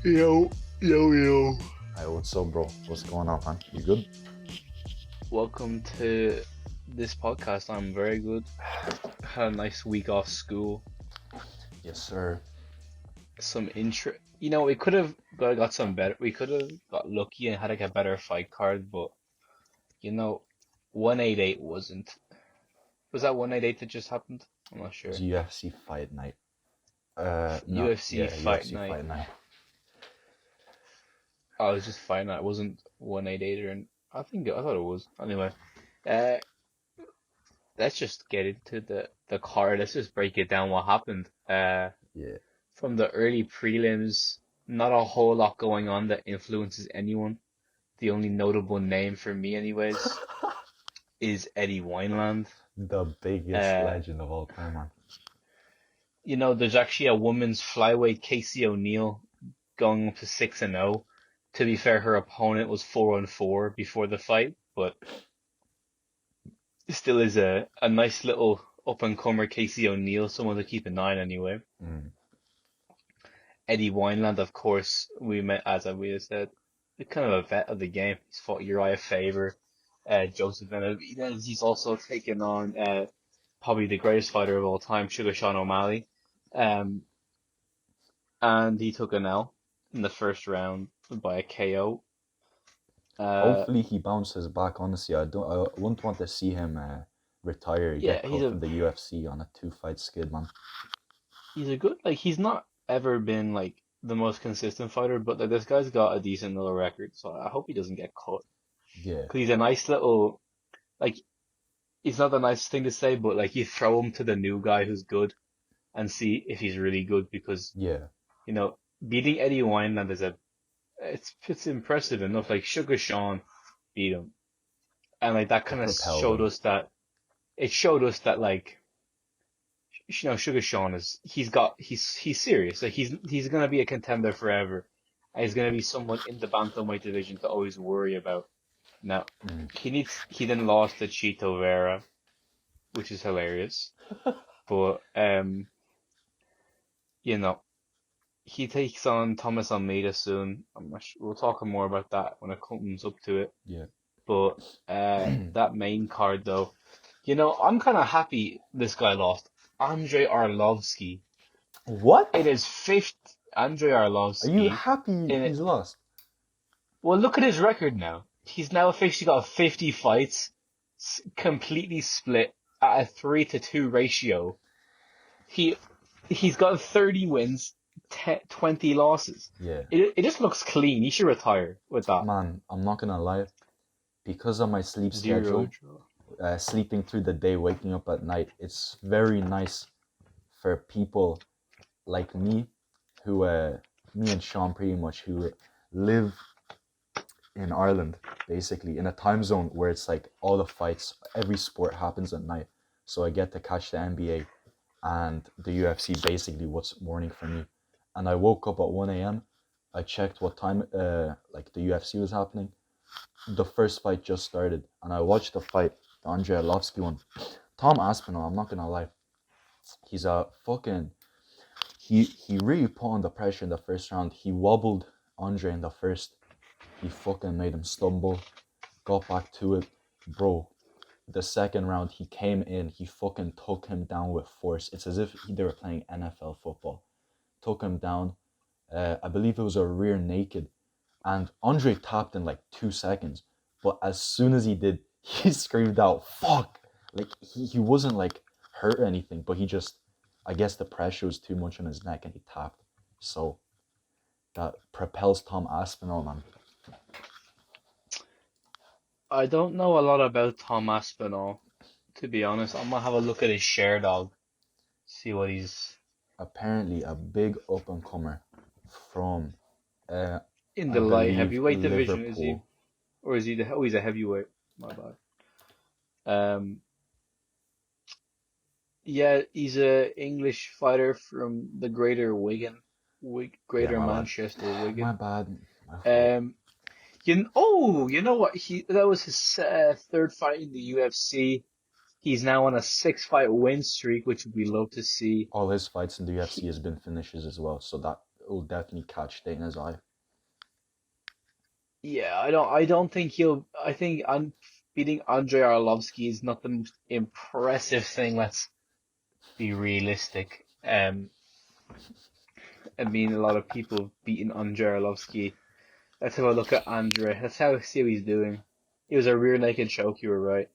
Yo, yo. Hey, what's up, bro? What's going on, man? You good? Welcome to this podcast. I'm very good. Had a nice week off school. Yes, sir. Some intro. We could have got some better. We could have got lucky and had like a better fight card, but you know, 188 wasn't. Was that 188 that just happened? I'm not It was sure. UFC fight night. No, UFC yeah, fight UFC night. fight night. I was just fight night. It wasn't 188 or. I thought it was. Anyway, uh, let's just get into the card. Let's just break it down. What happened? Yeah. From the early prelims, not a whole lot going on that influences anyone. The only notable name for me, anyways, is Eddie Weinland. The biggest Uh, legend of all time, man. there's actually a women's flyweight, Casey O'Neill, going up to 6-0. To be fair, her opponent was 4-4 before the fight, but still is a nice little up and comer Casey O'Neill, someone to keep an eye on anyway. Mm. Eddie Weinland, of course, we met, as we said, kind of a vet of the game. He's fought Uriah Faber, Joseph Benavidez. He's also taken on probably the greatest fighter of all time, Sugar Sean O'Malley. Um, and he took an L in the first round by a KO. Hopefully he bounces back. Honestly, I wouldn't want to see him retire, Yeah, get cut from the UFC on a 2-fight skid, man. he's a good, like, he's not ever been like the most consistent fighter, but like, this guy's got a decent little record, so I hope he doesn't get cut. Yeah. Cause he's a nice little, like, it's not the nicest thing to say, but like you throw him to the new guy who's good and see if he's really good because, Yeah. beating Eddie Wineland it's impressive enough. Like Sugar Sean beat him. And like that It kind of propelled him. showed us that like, Sugar Sean he's serious. Like he's gonna be a contender forever. And he's gonna be someone in the bantamweight division to always worry about. Now, Mm. he then lost to Chito Vera, which is hilarious. But you know, he takes on Thomas Almeida soon. I'm not sure, we'll talk more about that when it comes up to it. Yeah. But that main card though, I'm kind of happy this guy lost. Andre Arlovski. What? It is fifth. Andre Are you Arlovski. happy In it. he's lost? Well, look at his record now. He's now officially got 50 fights, completely split at a 3-2 ratio. He he's got 30 wins, 20 losses. Yeah. It just looks clean. He should retire with that. Man, I'm not gonna lie. Because of my sleep schedule, sleeping through the day, waking up at night, it's very nice for people like me, who, me and Sean pretty much, who live in Ireland, basically, in a time zone where it's like all the fights, every sport happens at night. So I get to catch the NBA and the UFC basically what's morning for me. And I woke up at 1 a.m. I checked what time like the UFC was happening. The first fight just started, and I watched the fight, the Andre Arlovski one. Tom Aspinall, I'm not gonna lie, he's a fucking. He really put on the pressure in the first round. He wobbled Andre in the first. He fucking made him stumble. Got back to it, bro. The second round, he came in. He fucking took him down with force. It's as if they were playing NFL football. Took him down. I believe it was a rear naked. And Andre tapped in like 2 seconds. But as soon as he did, he screamed out, fuck! Like, he wasn't like hurt or anything, but he just, I guess the pressure was too much on his neck and he tapped. So, that propels Tom Aspinall, man. I don't know a lot about Tom Aspinall, to be honest. I'm gonna have a look at his share dog, see what he's Apparently a big up-and-comer from, in I the light believe, heavyweight division, is he? Liverpool. Or is he he's a heavyweight. My bad. Um, yeah, he's a English fighter from the Greater Yeah, Greater my bad. Manchester, My Wigan. bad. My fault. You know what? That was his third fight in the UFC. He's now on a 6-fight win streak, which we love to see. All his fights in the UFC He, has been finishes as well, so that will definitely catch Dana's eye. Yeah, I don't think he'll. I think beating Andrei Arlovsky is not the most impressive thing. Let's be realistic. I mean, a lot of people have beaten Andrei Arlovsky. Let's have a look at Andre. See how he's doing. He was a rear naked choke. You were right.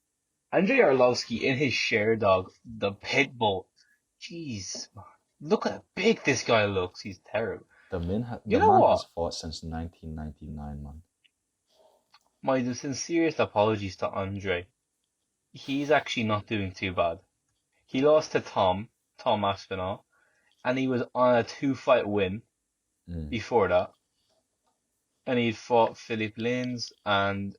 Andrei Arlovsky in his share dog, the pit bull. Jeez, look how big this guy looks. He's terrible. The You know man has what? fought since 1999, man. My sincerest apologies to Andre. He's actually not doing too bad. He lost to Tom Aspinall, and he was on a 2-fight win Mm. before that. And he'd fought Philip Lins and,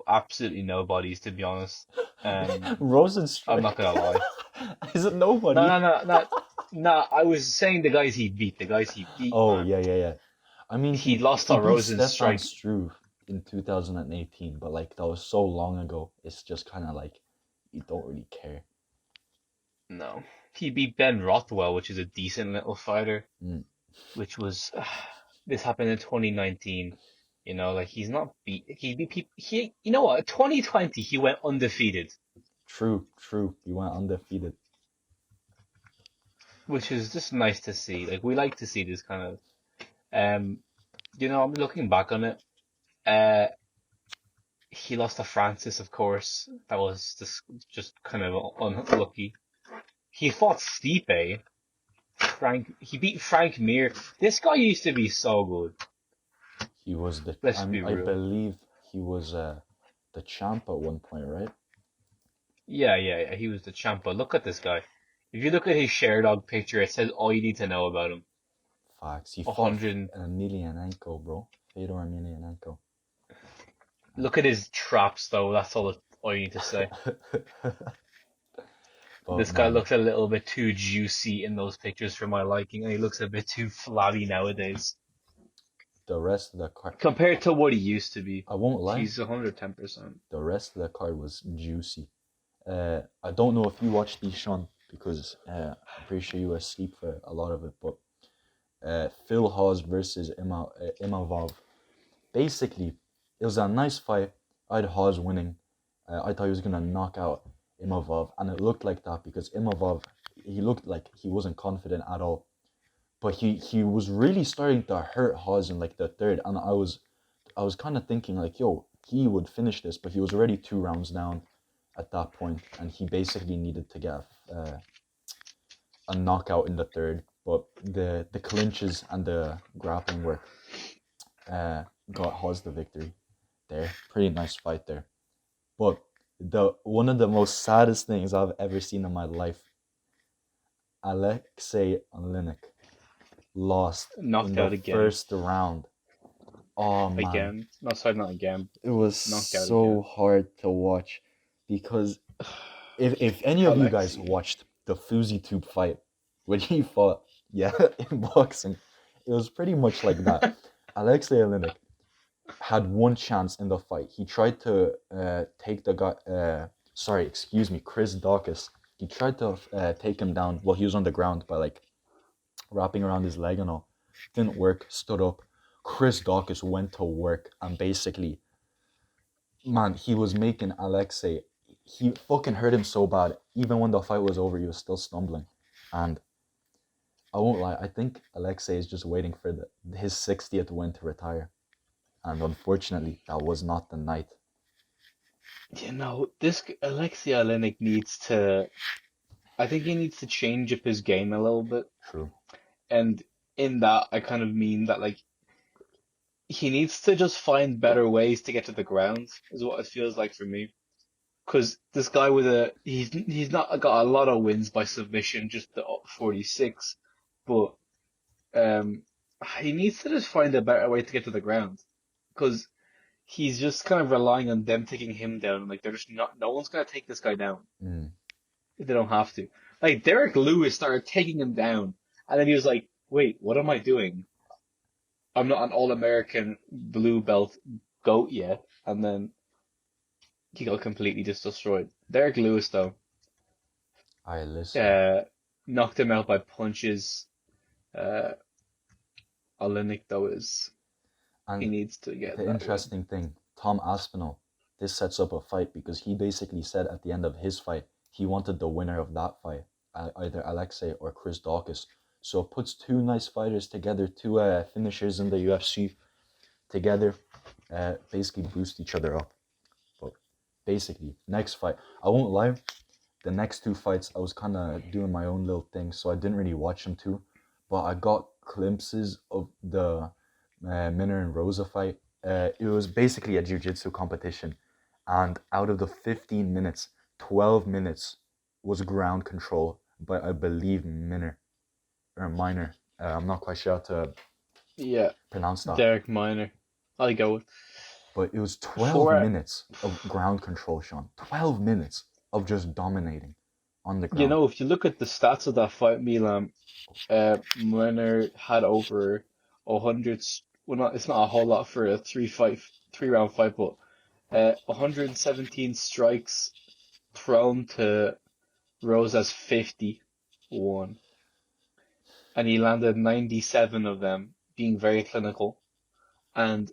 absolutely nobodies, to be honest. I'm Rosenstruck. not gonna lie. Is it No, nobody? no, no, no, no. I was saying the guys he beat. The guys he beat, Oh, man. yeah. I mean, He he lost to he beat Stefan Rosenstrike. Struve in 2018, but like that was so long ago. It's just kind of like you don't really care. No, he beat Ben Rothwell, which is a decent little fighter. Mm. Which was this happened in 2019. Like he's not beat. He beat people. You know what? 2020, he went undefeated, True. He went undefeated. which is just nice to see. Like we like to see this kind of. I'm looking back on it. Uh, he lost to Francis, of course. That was just kind of unlucky. He fought Stipe. He beat Frank Mir. This guy used to be so good. He was Let's be I real. believe he was the champ at one point, right? Yeah. He was the champ. But look at this guy. If you look at his Sherdog picture, it says all you need to know about him. Facts. He A fought hundred. Emelianenko, bro. Fedor Emelianenko. Look at his traps, though. That's all you need to say. But This guy man, looks a little bit too juicy in those pictures for my liking, and he looks a bit too flabby nowadays the rest of the card, compared to what he used to be. I won't lie, He's 110%. the rest of the card was juicy. I don't know if you watched these, Sean, because I'm pretty sure you were asleep for a lot of it, but Phil Hawes versus Imavov. Basically, it was a nice fight. I had Hawes winning. I thought he was going to knock out Imavov, and it looked like that because Imavov, he looked like he wasn't confident at all. But he was really starting to hurt Hawes in like the third, and I was kind of thinking like, yo, he would finish this, but he was already 2 rounds down at that point, and he basically needed to get a knockout in the third. But the clinches and the grappling work got Hawes the victory there. Pretty nice fight there. But the one of the most saddest things I've ever seen in my life, Alexei Oleinik lost in Knocked the out again. first round. Oh man, Again. No, sorry, not again. it was Knocked out so again. hard to watch because if any of you guys Alexi. watched the Fuzi Tube fight when he fought, yeah, in boxing, it was pretty much like that. Alexei Oleinik had one chance in the fight. He tried to take the guy. Chris Dawkins. He tried to take him down while he was on the ground by like wrapping around his leg and all. Didn't work. Stood up. Chris Dawkins went to work and basically, man, he was making Alexei. He fucking hurt him so bad. Even when the fight was over, he was still stumbling. And I won't lie, I think Alexei is just waiting for his 60th win to retire. And unfortunately, that was not the night. This Alexi Olenek needs to. I think he needs to change up his game a little bit. True. And in that, I kind of mean that, like, he needs to just find better ways to get to the ground, is what it feels like for me. Because this guy he's not got a lot of wins by submission, just the 46, but um, he needs to just find a better way to get to the ground. Because he's just kind of relying on them taking him down. Like, they're just not, no one's gonna take this guy down Mm. if they don't have to. Like, Derrick Lewis started taking him down, and then he was like, wait, what am I doing? I'm not an all-American blue belt goat yet. And then he got completely just destroyed. Derrick Lewis, though, I listen. uh, knocked him out by punches. Uh, Olynyk though is he And needs to get the that win. interesting thing, Tom Aspinall, this sets up a fight because he basically said at the end of his fight he wanted the winner of that fight, either Alexei or Chris Daukaus. So it puts two nice fighters together, two finishers in the UFC together, basically boost each other up. But basically, next fight, I won't lie, the next two fights I was kind of doing my own little thing, so I didn't really watch them too. But I got glimpses of the Minner and Rosa fight. It was basically a jiu-jitsu competition, and out of the 15 minutes, 12 minutes was ground control by, I believe, Minner or Minor. I'm not quite sure how to Yeah, pronounce that, Derek Minor. I'll go with but it was 12 for minutes of ground control, Sean. 12 minutes of just dominating on the you ground. know if you look at the stats of that fight, Milan, Minor had over 100. Well, not it's not a whole lot for a 3 round fight, but 117 strikes thrown to Rosa's 51, and he landed 97 of them, being very clinical. And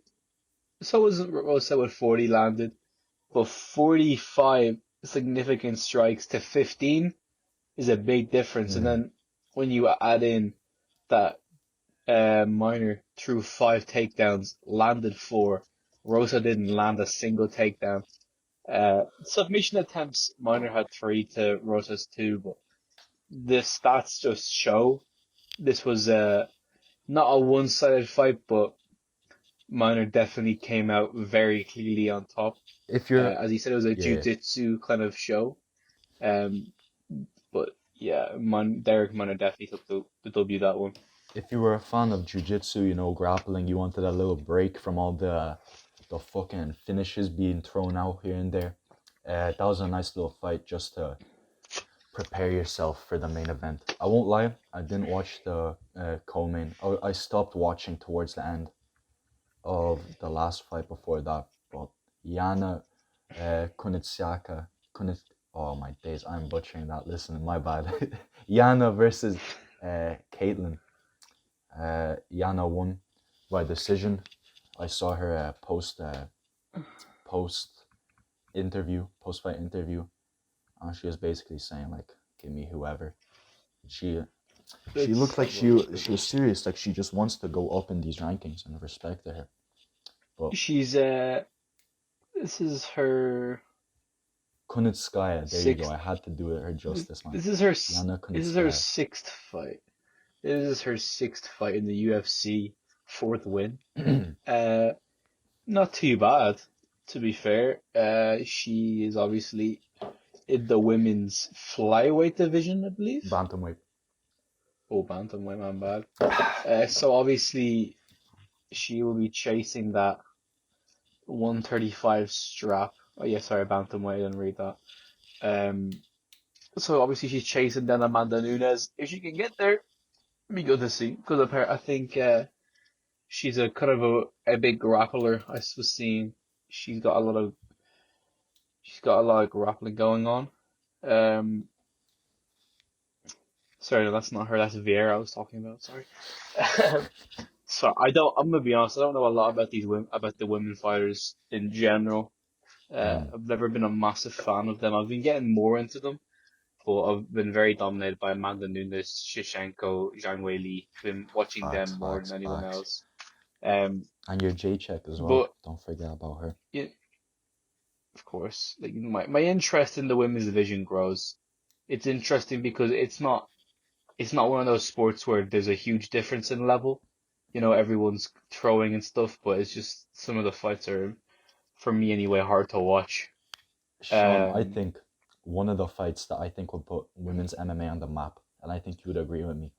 so was Rosa with 40 landed, but 45 significant strikes to 15 is a big difference. And Mm. then when you add in that Minor threw 5 takedowns, landed 4, Rosa didn't land a single takedown. Submission attempts, Minor had 3 to Rosa's 2, but the stats just show this was not a one-sided fight, but Minor definitely came out very clearly on top. If you're, As he said, it was a yeah, jiu-jitsu kind of show. Um, but yeah, Derek Minor definitely took the W that one. if you were a fan of jiu-jitsu, grappling, you wanted a little break from all the fucking finishes being thrown out here and there. That was a nice little fight just to prepare yourself for the main event. I won't lie, I didn't watch the co-main. I stopped watching towards the end of the last fight before that. But Yana Kunitsyaka, oh my days, I'm butchering that. Listen, my bad. Yana versus Caitlin. Yana won by decision. I saw her post fight interview, and she was basically saying like, "Give me whoever." She she looked It's like well, she was serious, like she just wants to go up in these rankings, and respect to her. But she's this is her Kunitskaya, there you go. sixth. I had to do it her justice, man. This is her Yana this is her Kunitskaya. sixth fight. This is her sixth fight in the UFC, fourth win. Uh, Not too bad, to be fair. She is obviously in the women's flyweight division, I believe. Bantamweight. Oh, bantamweight, man, bad. So obviously she will be chasing that 135 strap. Oh yeah, sorry, bantamweight. I didn't read that. Um, so obviously she's chasing down Amanda Nunes. If she can get there, it'd be good to see. Because I think she's a kind of a big grappler. I was seeing she's got a lot of she's got a lot of grappling going on. Um, sorry, no, that's not her. That's Vieira I was talking about. Sorry. So I don't. I'm gonna be honest. I don't know a lot about these women, about the women fighters in general. Mm. I've never been a massive fan of them. I've been getting more into them, but I've been very dominated by Amanda Nunes, Shevchenko, Zhang Weili. Been watching them Facts, more than facts, anyone facts. else. Um, And your J check as well. but Don't forget about her. yeah, of course, like my interest in the women's division grows. It's interesting because it's not one of those sports where there's a huge difference in level. Everyone's throwing and stuff, but it's just some of the fights are, for me anyway, hard to watch. Sean, I Um, think one of the fights that I think will put women's MMA on the map, and I think you would agree with me,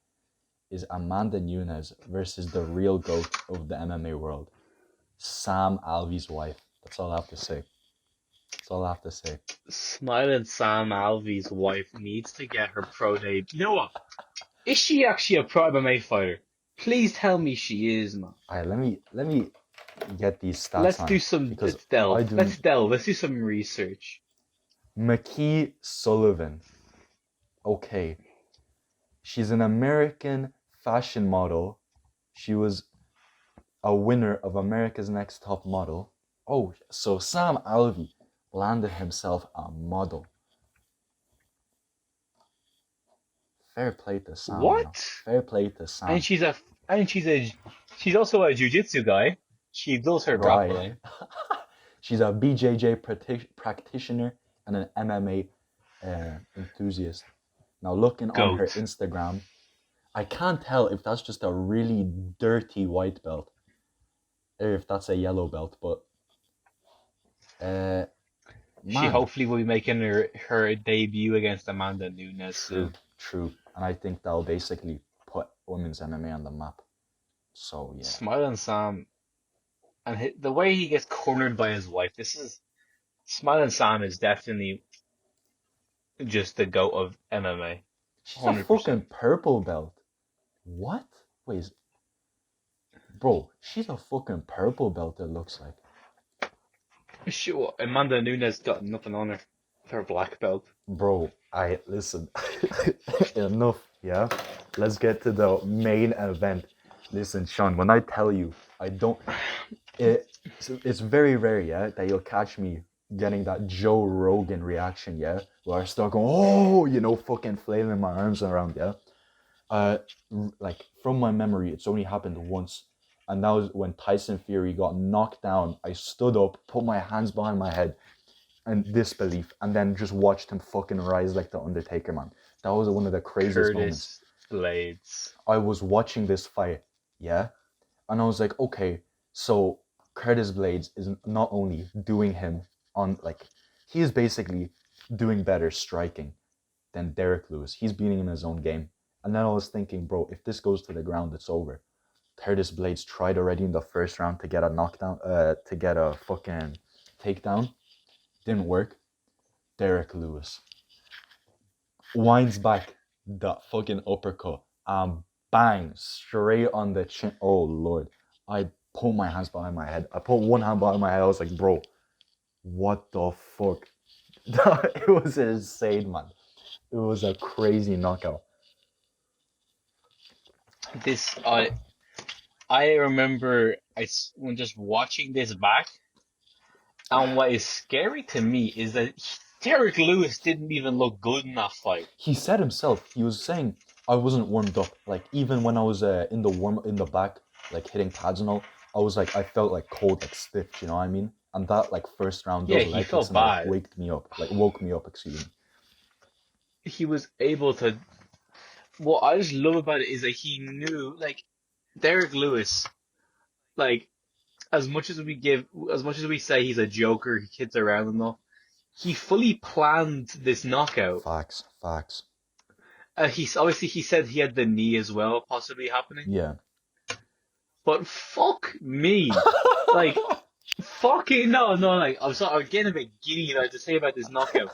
is Amanda Nunes versus the real GOAT of the MMA world, Sam Alvey's wife. That's all I have to say. That's all I have to say. Smiling Sam Alvey's wife needs to get her pro debut. You know what? Is she actually a pro MMA fighter? Please tell me she is, man. All right, let me get these stats Let's on do some. because Let's I delve. do. Let's delve. Let's do some research. McKee Sullivan. Okay, she's an American fashion model. She was a winner of America's Next Top Model. Oh, so Sam Alvey landed himself a model. Fair play to Sam, you know. What? Fair play to And Sam. she's also a jiu-jitsu guy. She does her Right, grappling. eh? She's a BJJ practitioner and an MMA enthusiast. Now, looking on her Goat. Instagram, I can't tell if that's just a really dirty white belt or if that's a yellow belt, but uh, She man, hopefully will be making her debut against Amanda Nunes true, soon. true. And I think that'll basically put women's MMA on the map. So, yeah. Smiling Sam and the way he gets cornered by his wife. Smiling Sam is definitely just the goat of MMA. She's a fucking 100%. purple belt. What? Wait, bro, she's a fucking purple belt, it looks like. Sure, Amanda Nunes got nothing on her. Her black belt. Bro, I listen. Enough, yeah? Let's get to the main event. Listen, Sean, when I tell you, I don't. It's very rare, yeah, that you'll catch me getting that Joe Rogan reaction, yeah, where I start going, oh, fucking flailing my arms around, yeah. Uh, like from my memory, it's only happened once, and that was when Tyson Fury got knocked down. I stood up, put my hands behind my head, and disbelief, and then just watched him fucking rise like the Undertaker, man. That was one of the craziest moments. Curtis Blades. I was watching this fight, yeah, and I was like, okay, so Curtis Blades is not only doing him on he is basically doing better striking than Derrick Lewis. He's beating him in his own game. And then I was thinking, bro, if this goes to the ground, it's over. Curtis Blades tried already in the first round to get a knockdown, to get a fucking takedown. Didn't work. Derrick Lewis winds back that fucking uppercut and bang straight on the chin. Oh Lord, I put my hands behind my head. I put one hand behind my head. I was like, bro, what the fuck? It was insane, man. It was a crazy knockout. This I remember when just watching this back, and what is scary to me is that Derrick Lewis didn't even look good in that fight. He said himself, he was saying, I wasn't warmed up. Like, even when I was in the back, like hitting pads and all, I was like, I felt like cold, like stiff, you know what I mean? And that like first round, Yeah, those he leg kicks felt and all bad. woke me up, excuse me. He was able to. What I just love about it is that he knew, like, Derrick Lewis, like, as much as we say he's a joker, he kids around and all, he fully planned this knockout. Facts, facts. He said he had the knee as well, possibly happening. Yeah. But fuck me, like, fucking no, like, I'm sorry, I'm getting a bit giddy about to say about this knockout.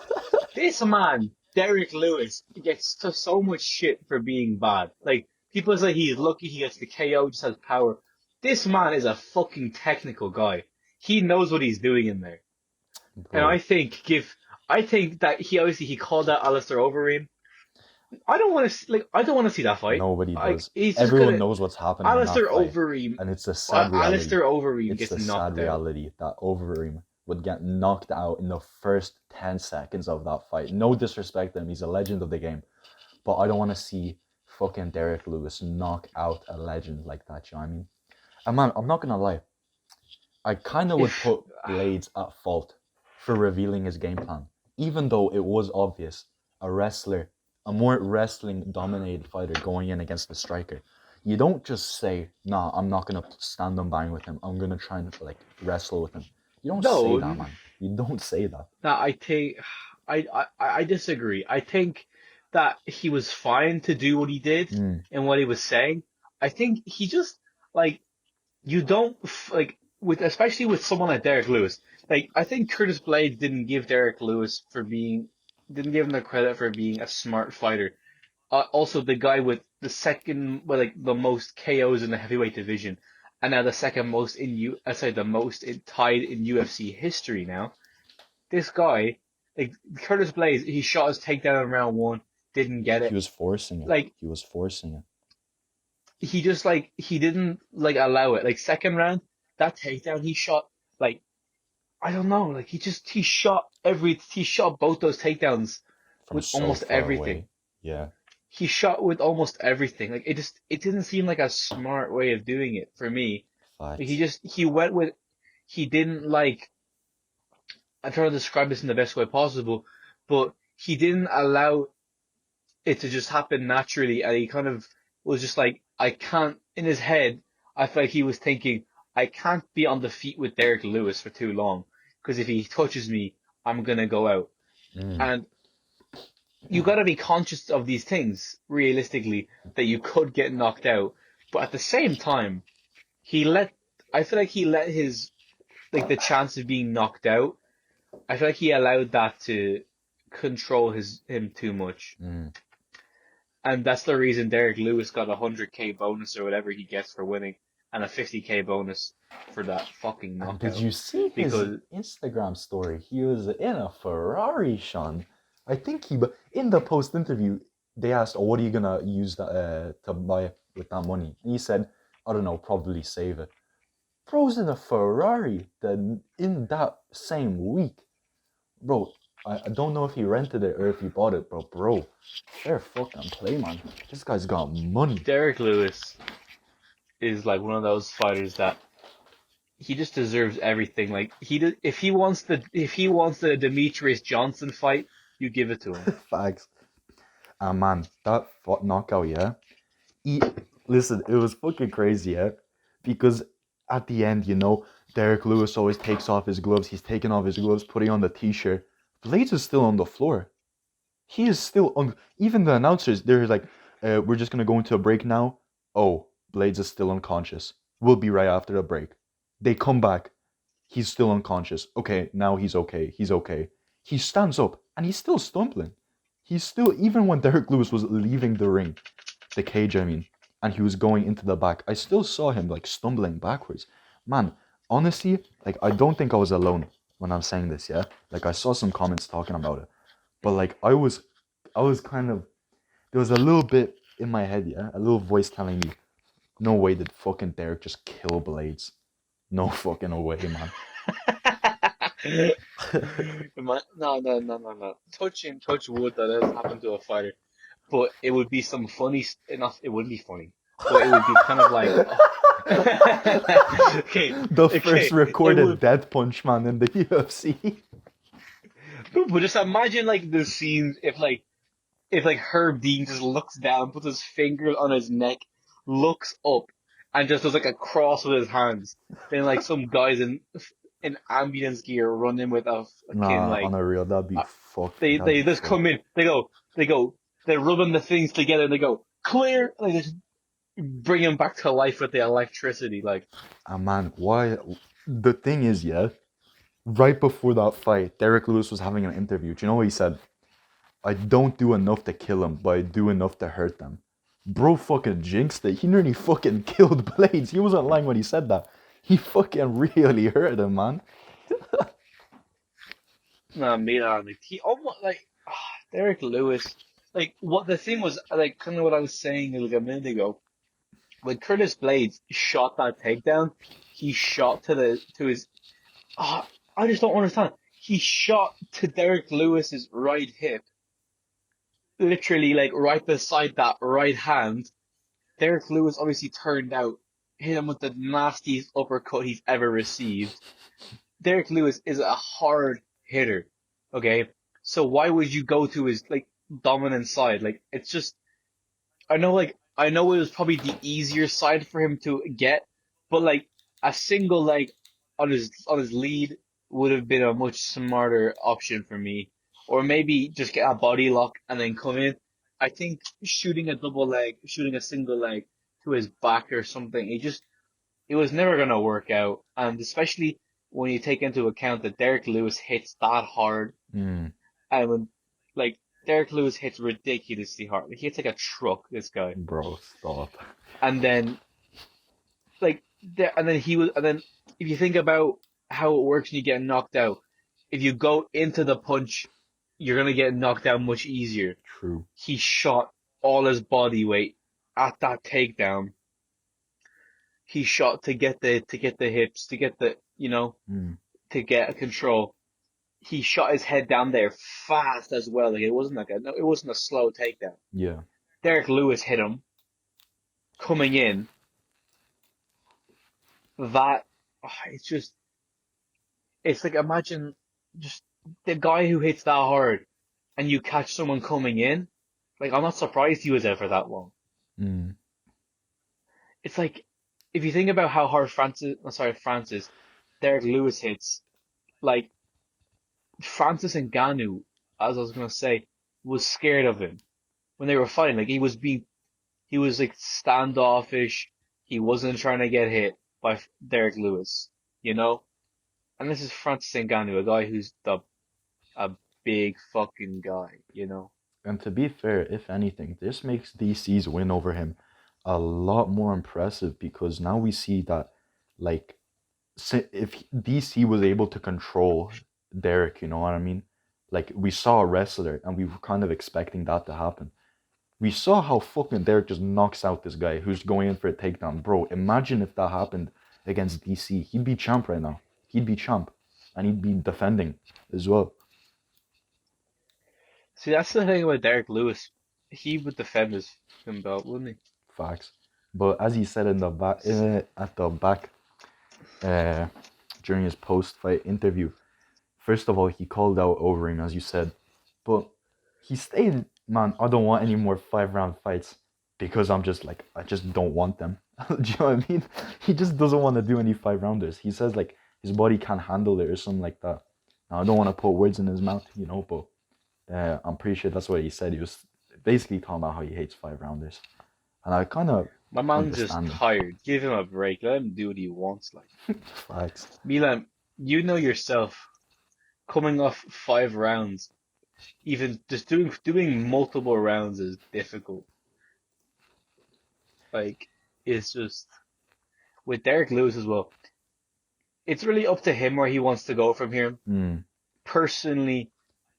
This man, Derrick Lewis, gets so much shit for being bad. Like, people say he's lucky he gets the KO, just has power. This man is a fucking technical guy. He knows what he's doing in there. And Bro, I think that he called out Alistair Overeem. I don't want to see that fight. nobody does. He's just Everyone gonna, knows what's happening in that Alistair fight. Overeem, And it's a sad reality. Alistair Overeem It's gets the sad knocked out. reality that Overeem would get knocked out in the first 10 seconds of that fight. No disrespect to him, he's a legend of the game. But I don't want to see fucking Derrick Lewis knock out a legend like that, you know what I mean? And man, I'm not going to lie. I kind of would If put Blades at fault for revealing his game plan. Even though it was obvious, a more wrestling dominated fighter going in against the striker. You don't just say, nah, I'm not going to stand and bang with him. I'm going to try and wrestle with him. You don't say no, that, man. You don't say that. that I think I disagree. I think that he was fine to do what he did Mm. and what he was saying. I think he just like you don't like with especially with someone like Derek Lewis. Like I think Curtis Blades didn't give him the credit for being a smart fighter. Also, the guy with the most KOs in the heavyweight division, and now the second most tied in UFC history now. This guy, like Curtis Blades, he shot his takedown in round one, didn't get He it. was forcing it. Like He was forcing it. he just like he didn't like allow it. Like second round, that takedown he shot like I don't know, like he shot both those takedowns From with so almost far everything. away. Yeah, He shot with almost everything. Like it didn't seem like a smart way of doing it for me. Like facts. he went with he didn't like I'm trying to describe this in the best way possible, but he didn't allow it to just happen naturally, and he kind of was just like, I can't, in his head, I feel like he was thinking, I can't be on the feet with Derrick Lewis for too long, because if he touches me, I'm gonna go out. Mm. And you gotta be conscious of these things, realistically, that you could get knocked out, but at the same time, he let, I feel like he let his, like the chance of being knocked out, I feel like he allowed that to control him too much. Mm. And that's the reason Derek Lewis got a 100K bonus or whatever he gets for winning, and a 50K bonus for that fucking And did knockout. you see his Because Instagram story? He was in a Ferrari, Sean. I think in the post interview, they asked, "Oh, what are you gonna use that to buy with that money?" And he said, "I don't know, probably save it." Bro's in a Ferrari then in that same week. Bro, I don't know if he rented it or if he bought it, but bro, fair fucking play, man. This guy's got money. Derek Lewis is like one of those fighters that he just deserves everything. Like if he wants the Demetrius Johnson fight, you give it to him. Facts. Ah man, that knockout, yeah. He, listen, it was fucking crazy, yeah. Because at the end, Derek Lewis always takes off his gloves. He's taking off his gloves, putting on the t-shirt. Blades is still on the floor. He is still on. Even the announcers, they're like, "We're just gonna go into a break now." Oh, Blades is still unconscious. We'll be right after the break. They come back. He's still unconscious. Okay, now he's okay. He's okay. He stands up and he's still stumbling. He's still, even when Derek Lewis was leaving the ring, the cage, I mean, and he was going into the back, I still saw him like stumbling backwards. Man, honestly, like I don't think I was alone when I'm saying this, yeah? Like I saw some comments talking about it. But like I was kind of there was a little bit in my head, yeah, a little voice telling me, no way did fucking Derek just kill Blades. No fucking way, man. No, no, no, no, no. Touch wood that has happened to a fighter, but it would be some funny enough. It wouldn't be funny, but it would be kind of like, oh. Okay, The first okay. It recorded would, death punch man in the UFC. but just imagine like the scene if like Herb Dean just looks down, puts his fingers on his neck, looks up, and just does like a cross with his hands. Then like some guys in ambulance gear run in with a fucking Nah, on like a real, that'd be uh, fucked. That'd they be just fucked. come in. They're rubbing the things together. And they go clear. Like they just bring him back to life with the electricity. Like Ah man, why? The thing is, yeah, right before that fight, Derek Lewis was having an interview. Do you know what he said? I don't do enough to kill him, but I do enough to hurt them. Bro fucking jinxed it. He nearly fucking killed Blades. He wasn't lying when he said that. He fucking really hurt him, man. nah, Milan. Like, he almost like Derek Lewis. Like what the thing was, like kind of what I was saying like a minute ago. When Curtis Blades shot that takedown, he shot to his. Ah, I just don't understand. He shot to Derek Lewis's right hip, literally like right beside that right hand. Derek Lewis obviously turned out, hit him with the nastiest uppercut he's ever received. Derek Lewis is a hard hitter, okay? So why would you go to his like dominant side? Like it's just I know it was probably the easier side for him to get, but like a single leg on his lead would have been a much smarter option for me. Or maybe just get a body lock and then come in. I think shooting a single leg to his back or something, it was never gonna work out. And especially when you take into account that Derek Lewis hits that hard Hmm, and when like Derek Lewis hits ridiculously hard. Like, he hits like a truck, this guy. bro, stop. And then and then if you think about how it works when you get knocked out, if you go into the punch, you're gonna get knocked out much easier. True. He shot all his body weight at that takedown. he shot to get the hips, to get the Mm, to get control. He shot his head down there fast as well. Like it wasn't like a no, it wasn't a slow takedown. yeah. Derrick Lewis hit him coming in. That it's just it's like imagine just the guy who hits that hard and you catch someone coming in. Like I'm not surprised he was there for that long. Mm, It's like if you think about how hard Derrick Lewis hits, like Francis Ngannou, as I was gonna say, was scared of him when they were fighting. Like he was like standoffish. He wasn't trying to get hit by Derrick Lewis, you know. And this is Francis Ngannou, a guy who's a big fucking guy, you know. and to be fair, if anything, this makes DC's win over him a lot more impressive because now we see that, like, if DC was able to control Derek, you know what I mean? Like, we saw a wrestler and we were kind of expecting that to happen. We saw how fucking Derek just knocks out this guy who's going in for a takedown. Bro, imagine if that happened against DC. He'd be champ right now. He'd be champ. And he'd be defending as well. See, that's the thing about Derek Lewis. He would defend his fucking belt, wouldn't he? Facts. But as he said in the back, at the back, uh, during his post-fight interview, first of all, he called out Overeem, as you said. But he stated, man, I don't want any more 5-round fights because I'm just like, I just don't want them. Do you know what I mean? He just doesn't want to do any 5-rounders. He says like his body can't handle it or something like that. Now, I don't want to put words in his mouth, you know, but I'm pretty sure that's what he said. He was basically talking about how he hates 5-rounders. And I kind of My man's just understand him. tired. Give him a break. Let him do what he wants. Like Facts. Milan, you know yourself, coming off 5 rounds, even just doing multiple rounds is difficult. Like it's just with Derek Lewis as well. It's really up to him where he wants to go from here. Mm, Personally,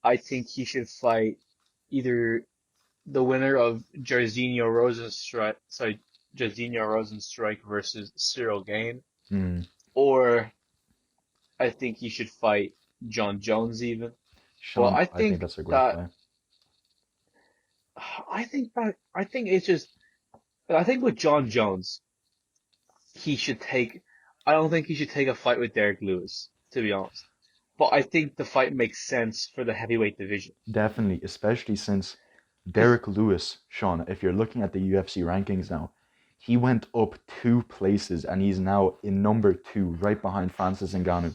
I think he should fight either the winner of Jairzinho Rosenstrike versus Cyril Gane, mm. or I think he should fight John Jones even. But Sean, I think that's a great that fight. I think it's just I think with John Jones he should take I don't think he should take a fight with Derek Lewis, to be honest. But I think the fight makes sense for the heavyweight division. Definitely, especially since Because Derek Lewis, Sean, if you're looking at the UFC rankings now, he went up 2 places and he's now in number 2, right behind Francis Ngannou.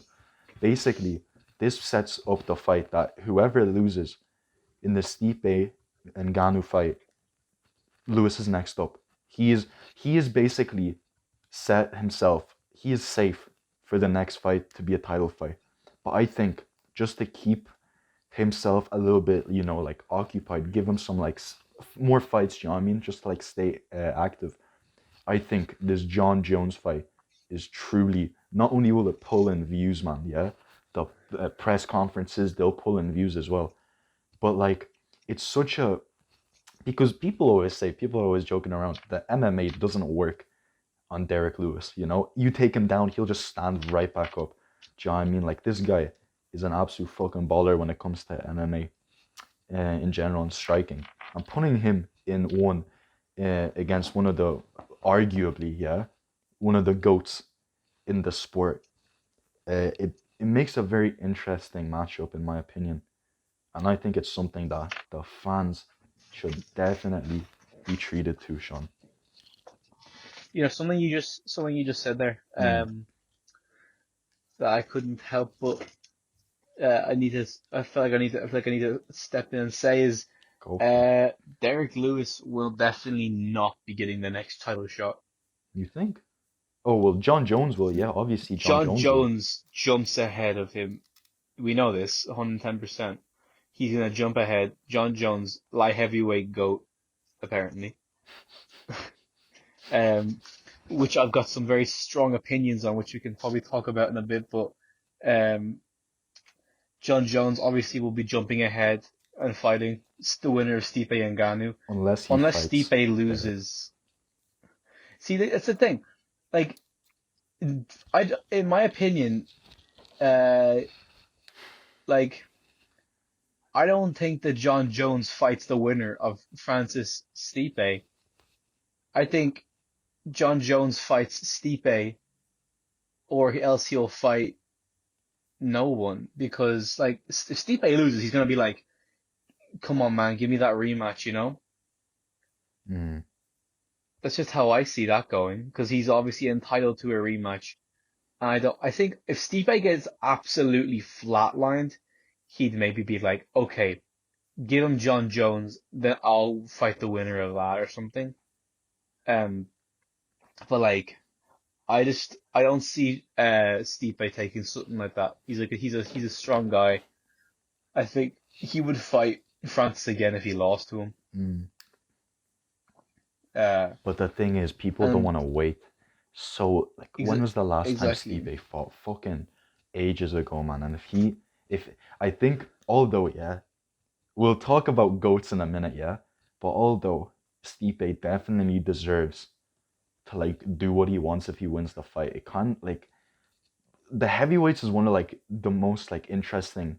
Basically, this sets up the fight that whoever loses in the Stipe and Ngannou fight, Lewis is next up. He is basically set himself. He is safe for the next fight to be a title fight. But I think just to keep himself a little bit, like occupied, give him some like more fights, you know what I mean? Just to like stay active. I think this John Jones fight is truly, not only will it pull in views, man, yeah, the press conferences, they'll pull in views as well. But like, it's such a, because people are always joking around that MMA doesn't work on Derek Lewis, you know? You take him down, he'll just stand right back up. Do you know what I mean? Like, this guy is an absolute fucking baller when it comes to MMA in general and striking. I'm putting him in one against one of the, arguably, yeah, one of the GOATs in the sport. It makes a very interesting matchup, in my opinion. And I think it's something that the fans should definitely be treated to, Sean. something you just said there, Mm, that I couldn't help but I feel like I need to step in and say is go for it. Derek Lewis will definitely not be getting the next title shot. You think? Oh, well, John Jones will, yeah, obviously John John Jones will. Jones jumps ahead of him. We know this 110%. He's gonna jump ahead. John Jones, light heavyweight GOAT, apparently. Um, which I've got some very strong opinions on, which we can probably talk about in a bit. But um, John Jones obviously will be jumping ahead and fighting the winner of Stipe Ngannou. Unless he Unless fights Stipe Derek. loses. See, that's the thing. like in my opinion, uh, like I don't think that John Jones fights the winner of Francis Stipe. I think John Jones fights Stipe, or else he'll fight no one because like if Stipe loses, he's gonna be like, "Come on, man, give me that rematch," you know? Mm. That's just how I see that going because he's obviously entitled to a rematch. And I don't. I think if Stipe gets absolutely flatlined, he'd maybe be like, "Okay, give him John Jones, then I'll fight the winner of that or something." Um, but like, I don't see Stipe taking something like that. He's a strong guy. I think he would fight Francis again if he lost to him. Mm. Uh, But the thing is, people don't and want to wait. So, like, when exa was the last time exactly. Stipe fought? Fucking ages ago, man. And if I think, although, yeah, we'll talk about goats in a minute, yeah. But although Stipe definitely deserves to like do what he wants if he wins the fight, it can't like the heavyweights is one of like the most like interesting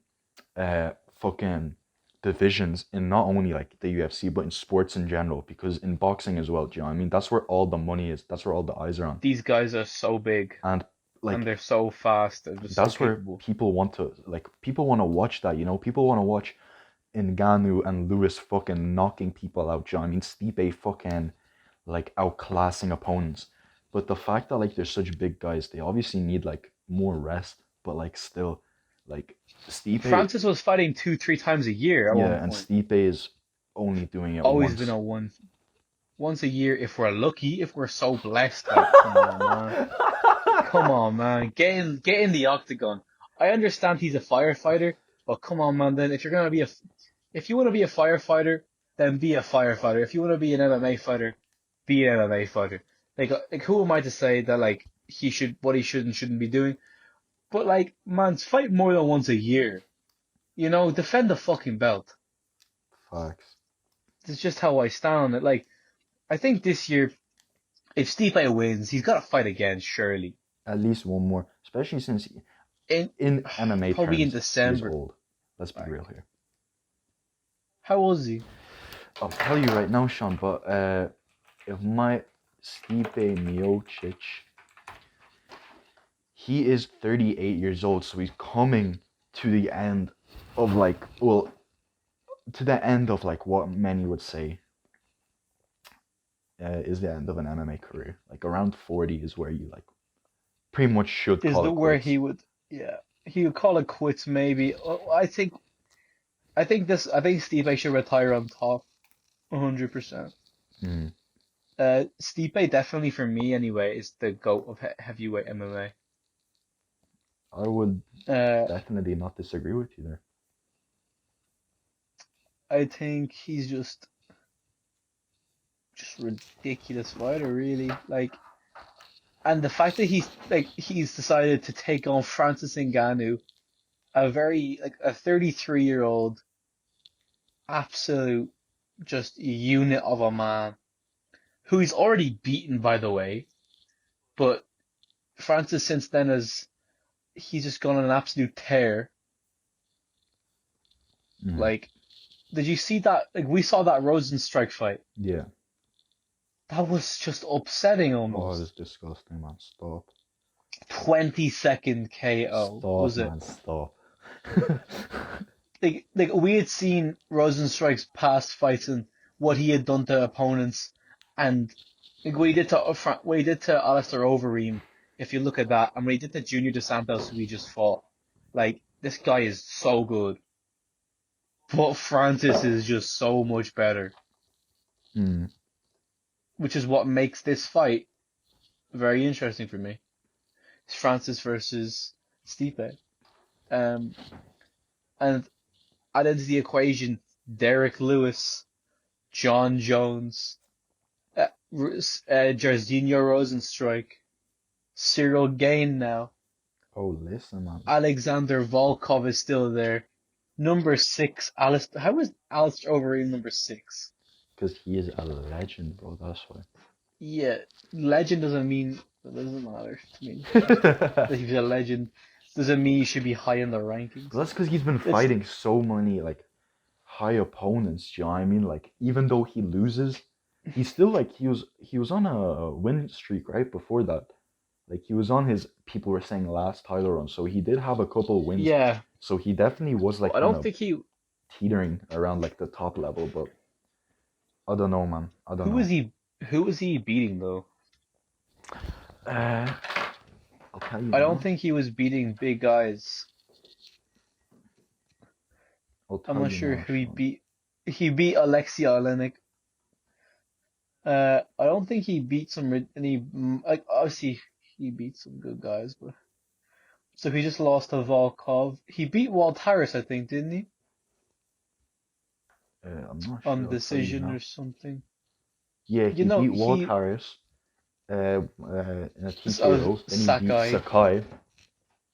fucking divisions in not only like the UFC but in sports in general because in boxing as well, do you know what I mean? That's where all the money is. That's where all the eyes are on. These guys are so big And and like they're so fast. They're just so that's where capable. people want to watch that, you know? People want to watch Ngannou and Lewis fucking knocking people out, do you know what I mean? Stipe fucking like outclassing opponents. But the fact that like they're such big guys, they obviously need like more rest, but like still like Stipe, Francis was fighting two, three times a year at one yeah, and point. Stipe is only doing it Always been once. a once a year if we're lucky, if we're so blessed. Like, come on, man. Come on, man. Get in the octagon. I understand he's a firefighter, but come on, man. Then if you want to be a firefighter, then be a firefighter. If you want to be an MMA fighter, be an MMA fighter. Like who am I to say that like what he should and shouldn't be doing? But like, man, fight more than once a year. You know, defend the fucking belt. Facts. It's just how I stand on it. Like, I think this year, if Stipe wins, he's got to fight again, surely. At least one more, especially since In in MMA Probably in terms, he is December. old. Let's be real Like, here. how old is he? I'll tell you right now, Sean, but if my Stipe Miocic, he is 38 years old, so he's coming to the end of like, well, to the end of like what many would say is the end of an MMA career. Like around 40 is where you like pretty much should Is call the it where quits. yeah, he would call it quits maybe. I think Stipe should retire on top, 100%. Mm, Stipe definitely for me anyway is the GOAT of heavyweight MMA. I would Uh, definitely not disagree with you there. I think he's just ridiculous fighter, really. Like, and the fact that he's decided to take on Francis Ngannou, a 33-year-old absolute just unit of a man who he's already beaten, by the way. But Francis since then he's just gone on an absolute tear. Mm, Like, did you see that? Like, we saw that Rosenstrike fight. yeah. That was just upsetting Oh, it almost. was disgusting, man. Stop. 20-second KO Stop, was it? man. Stop. Like we had seen Rosenstrike's past fights and what he had done to opponents, and like what he did to Alistair Overeem. If you look at that, and what he did to Junior Dos Santos, who he just fought, like this guy is so good, but Francis is just so much better, Mm, which is what makes this fight very interesting for me. It's Francis versus Stipe, um, and add into the equation Derrick Lewis, John Jones. Jairzinho Rosenstrike, Cyril Gain now. oh, listen, man. Alexander Volkov is still there. Number six, Alistair. How is Alistair Overeem number six? Because he is a legend, bro. That's why. Yeah, legend doesn't mean That doesn't matter to me. That he's a legend doesn't mean he should be high in the rankings. But that's because he's been It's fighting so many like high opponents. Do you know what I mean? Like even though he loses, he's still like he was on a win streak right before that. Like he was on his people were saying last title run, so he did have a couple wins. yeah. So he definitely was But like I kind don't of think he. teetering around like the top level, but I don't know, man. I don't Who know. was he? Who was he beating though? Uh, I'll tell you I don't now. think he was beating big guys. I'll I'm tell not you sure now, who he Sean. beat. He beat Alexei Olenek. I don't think he beat any like obviously he beat some good guys, but so he just lost to Volkov. He beat Walt Harris, I think, didn't he? I'm not On sure. I'll tell you decision now. or something. Yeah, You he know, beat Walt he Harris in a TKO. Then he beat Sakai. Sakai,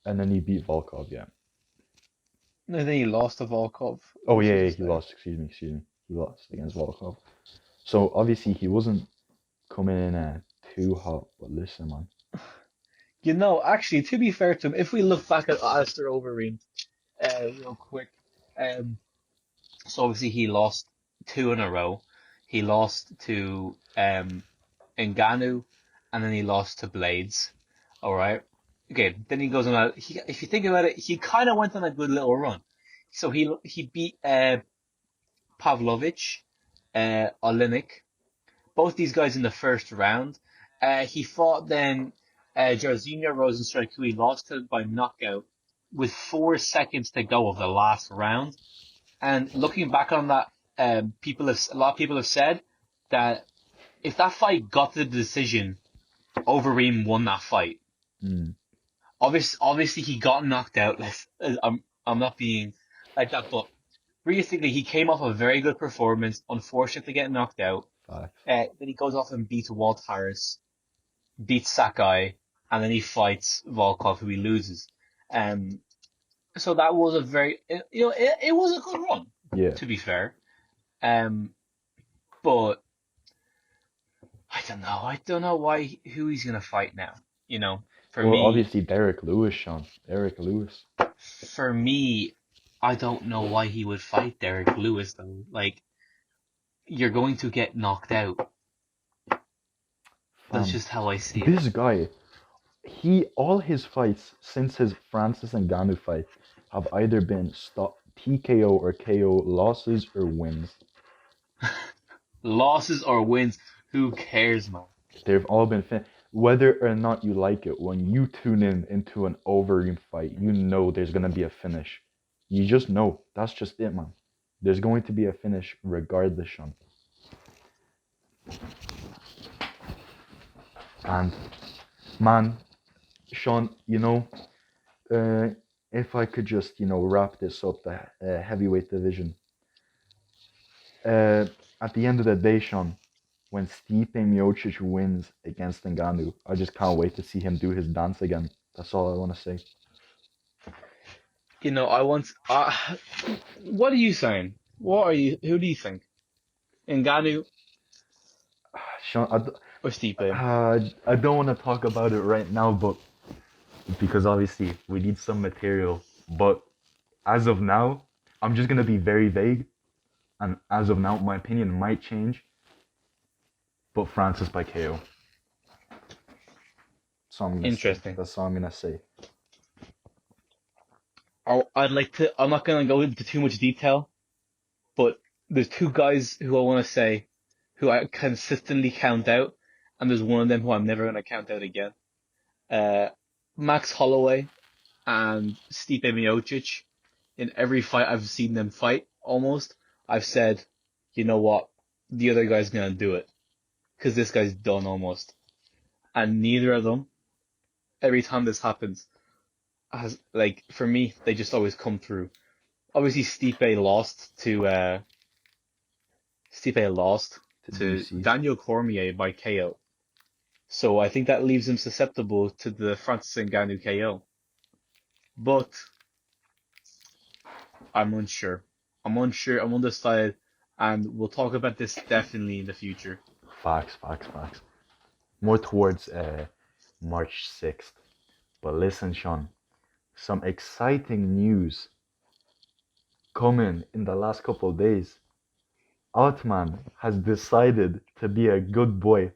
and then he beat Volkov. Yeah. No, then he lost to Volkov, Oh which yeah, is yeah, just he like lost. Excuse me. He lost against Volkov. So obviously he wasn't coming in too hot. But listen, man. actually, to be fair to him, if we look back at Alistair Overeem, real quick, um, so obviously he lost two in a row. He lost to Ngannou, and then he lost to Blades. All right. Okay. Then he goes on a. If you think about it, he kind of went on a good little run. So he beat Pavlovich, Olenek, both these guys in the first round. He fought then Jairzinho Rozenstruik, who he lost to by knockout with 4 seconds to go of the last round. And looking back on that, a lot of people have said that if that fight got to the decision, Overeem won that fight. Mm, Obviously, he got knocked out. I'm not being like that, but realistically, he came off a very good performance. Unfortunate to get knocked out. facts. Then he goes off and beats Walt Harris, beats Sakai, and then he fights Volkov, who he loses. Um, so that was a it was a good run, Yeah. to be fair. Um, but I don't know who he's gonna fight now. You know, for Well, me, obviously Derrick Lewis, Sean. Derrick Lewis. for me, I don't know why he would fight Derrick Lewis though. Like, you're going to get knocked out. That's Fam, just how I see it. this guy, he all his fights since his Francis Ngannou fight have either been stop TKO or KO losses or wins. Losses or wins, who cares, man? They've all been whether or not you like it. When you tune in into an Overeem fight, you know there's gonna be a finish. You just know. That's just it, man. There's going to be a finish regardless, Sean. And man, Sean, if I could just wrap this up, the heavyweight division. Uh, at the end of the day, Sean, when Stipe Miocic wins against Ngannou, I just can't wait to see him do his dance again. That's all I want to say. I want. What are you saying? What are you? Who do you think? Ngannou Sean, or Stipe? I don't want to talk about it right now, but because obviously we need some material. But as of now, I'm just gonna be very vague, and as of now, my opinion might change. But Francis by KO. That's all I'm gonna say. Interesting. That's all I'm gonna say. I'd like to. I'm not gonna go into too much detail, but there's two guys who I want to say, who I consistently count out, and there's one of them who I'm never gonna count out again. Uh, Max Holloway and Stipe Miocic. In every fight I've seen them fight, almost, I've said, you know what, the other guy's gonna do it, because this guy's done almost. And neither of them, every time this happens, has like for me, they just always come through. Obviously, Stipe lost To to DC. Daniel Cormier by KO. So I think that leaves him susceptible to the Francis Ngannou KO. But I'm unsure. I'm unsure. I'm undecided, and we'll talk about this definitely in the future. Facts, facts, facts. More towards March 6th. But listen, Sean, some exciting news coming in the last couple of days. Ottman has decided to be a good boy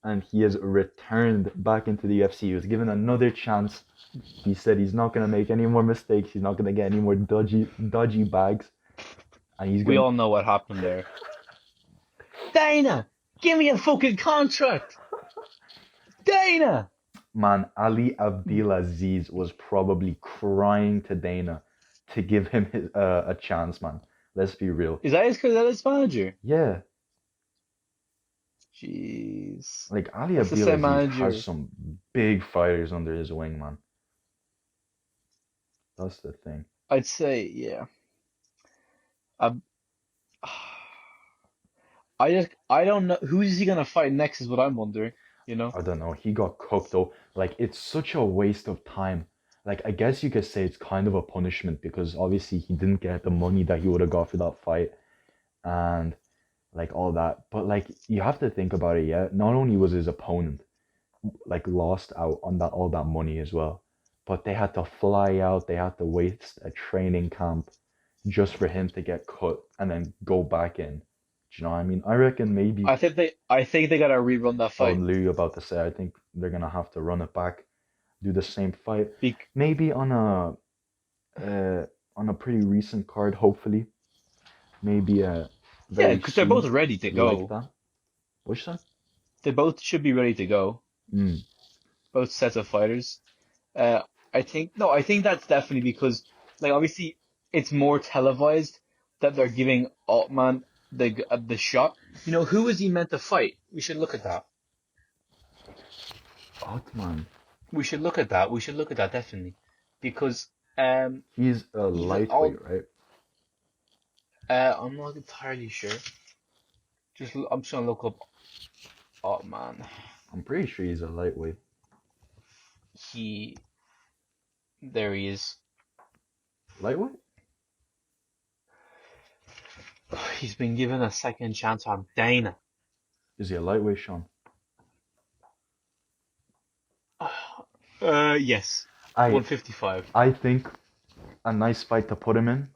and he has returned back into the UFC. He was given another chance. He said he's not gonna make any more mistakes. He's not gonna get any more dodgy bags, and he's We gonna. all know what happened there. Dana, give me a fucking contract. Dana. Man, Ali Abdelaziz was probably crying to Dana to give him a chance, man. Let's be real. Is that his manager? Yeah, Jeez. like Ali That's the same Abdelaziz has manager. some big fighters under his wing, man. That's the thing. I'd say, yeah. I, I don't know. Who is he gonna fight next is what I'm wondering, you know? I don't know. He got cooked though. Like it's such a waste of time. Like I guess you could say it's kind of a punishment because obviously he didn't get the money that he would have got for that fight and like all that. But like you have to think about it, yeah. Not only was his opponent like lost out on that all that money as well, but they had to fly out, they had to waste a training camp just for him to get cut and then go back in. Do you know what I mean? I reckon maybe I think they gotta rerun that oh, fight. Lou about to say, I think they're gonna have to run it back, do the same fight, Bec maybe uh, on a pretty recent card, hopefully, maybe yeah, very because they're both soon, ready to like go. that. What's that? They both should be ready to go. Mm. Both sets of fighters. Uh, I think that's definitely because, like, obviously, it's more televised that they're giving Altman the shot. You know, who is he meant to fight? We should look at that. Ottman, We should look at that. We should look at that definitely, because he's a even all lightweight, right? I'm not entirely sure. I'm just gonna look up Altman. I'm pretty sure he's a lightweight. He There he is. Lightweight? He's been given a second chance on Dana. Is he a lightweight, Sean? Yes, I 155. I think a nice fight to put him in.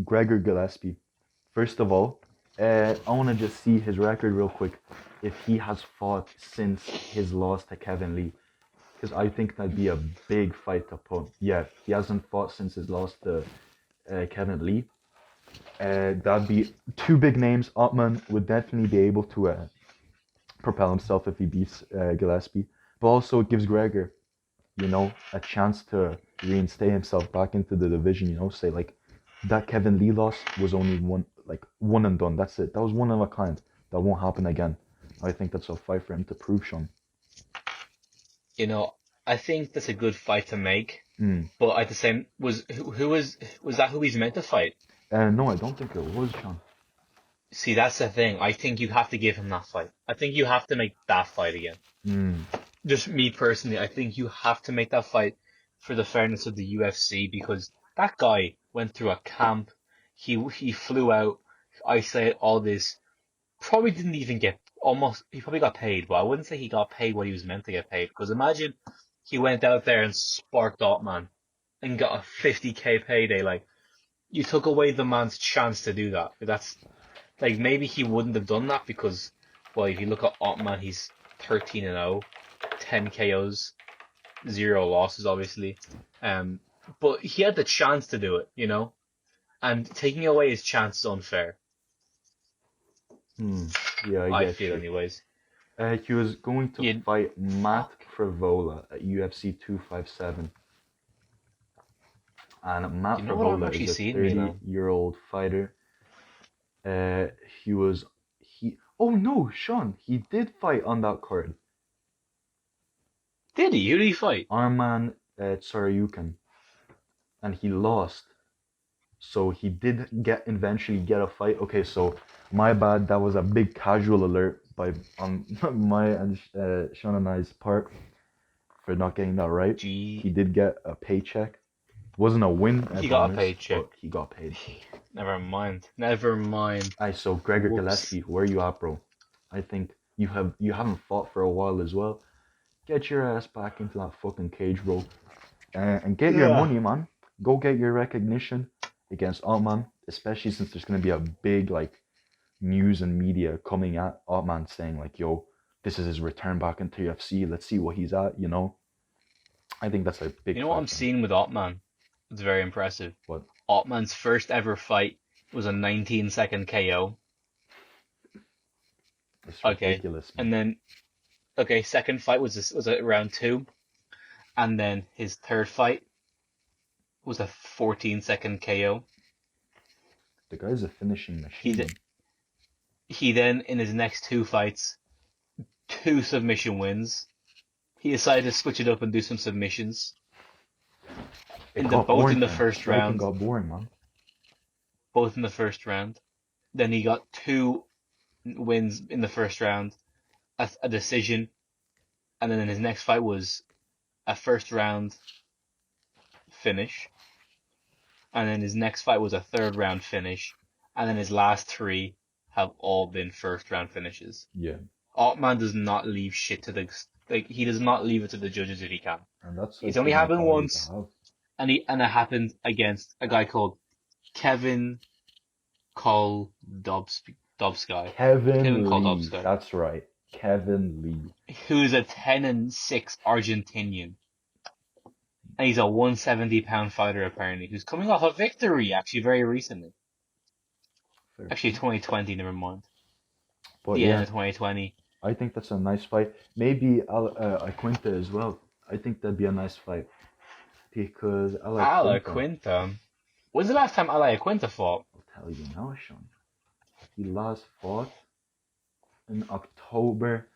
Gregor Gillespie. First of all, I want to just see his record real quick. If he has fought since his loss to Kevin Lee, because I think that'd be a big fight to put. Yeah, he hasn't fought since his loss to Kevin Lee. That'd be two big names. Ottman would definitely be able to propel himself if he beats Gillespie, but also it gives Gregor, a chance to reinstate himself back into the division. Say like that Kevin Lee loss was only one and done. That's it. That was one of a kind. That won't happen again. I think that's a fight for him to prove, Sean. You know, I think that's a good fight to make. Mm. But at the same, was that who he's meant to fight? No, I don't think it was, Sean. See, that's the thing. I think you have to give him that fight. I think you have to make that fight again. Mm. Just me personally, I think you have to make that fight for the fairness of the UFC because that guy went through a camp. He flew out, isolated all this. Probably didn't even get he probably got paid, but I wouldn't say he got paid what he was meant to get paid. Because imagine he went out there and sparked Ottman and got a 50K payday. Like, you took away the man's chance to do that. That's like maybe he wouldn't have done that because, well, if you look at Ottman, he's 13-0, 10 KOs, 0 losses, obviously. But he had the chance to do it, and taking away his chance is unfair. Yeah, I I get feel, you. anyways. He was going to You, fight Matt fuck. Frivola at UFC 257. And You Matt know what I'm Frivola is actually a seeing, Milan? 30-year-old fighter. Uh, oh no, Sean, he did fight on that card. Did he? Who did he fight? Arman Tsaryukin. And he lost. So he did eventually get a fight. Okay, so my bad. That was a big casual alert on my and Sean and I's part for not getting that right. He Gee, did get a paycheck. Wasn't a win, I he got a promise, paycheck. but he got paid. Never mind. Never mind. Aye, so Gregor Whoops. Gillespie, where you at, bro? I think you haven't fought for a while as well. Get your ass back into that fucking cage, bro, and get your Yeah. money, man. Go get your recognition against Ottman, especially since there's gonna be a big like news and media coming at Ottman saying like, "Yo, this is his return back into UFC. Let's see what he's at." You know, I think that's a You big know what I'm fight for him. seeing with Ottman? It's very impressive. But Ottman's first ever fight was a 19-second KO. it's Okay. ridiculous, man. And then, okay, second fight was at round two. And then his third fight was a 14-second KO. The guy's a finishing He, machine, th- man. he then, in his next two fights, two submission wins. He decided to switch it up and do some submissions. It got Both boring in the for him. first Striking round. got boring, man. Both in the first round. Then he got two wins in the first round, a decision, and then his next fight was a first round finish, and then his next fight was a third round finish, and then his last three have all been first round finishes. Yeah, Ottman does not leave shit to he does not leave it to the judges if he can. and that's It's such a only happened mentality to once, have. and it happened against a guy called Kevin Koldobsky. Kevin Kevin Lee, Koldobsky, that's right, Kevin Lee. who's a 10-6 Argentinian. And he's a 170-pound fighter, apparently, who's coming off a victory, actually, very recently. Fair Actually, play. 2020, never mind. But The end yeah, of 2020. I think that's a nice fight. Maybe Aquinta as well. I think that'd be a nice fight because Ala Quinta. Quinta. When's the last time Ala Quinta fought? I'll tell you now, Sean. He last fought in October,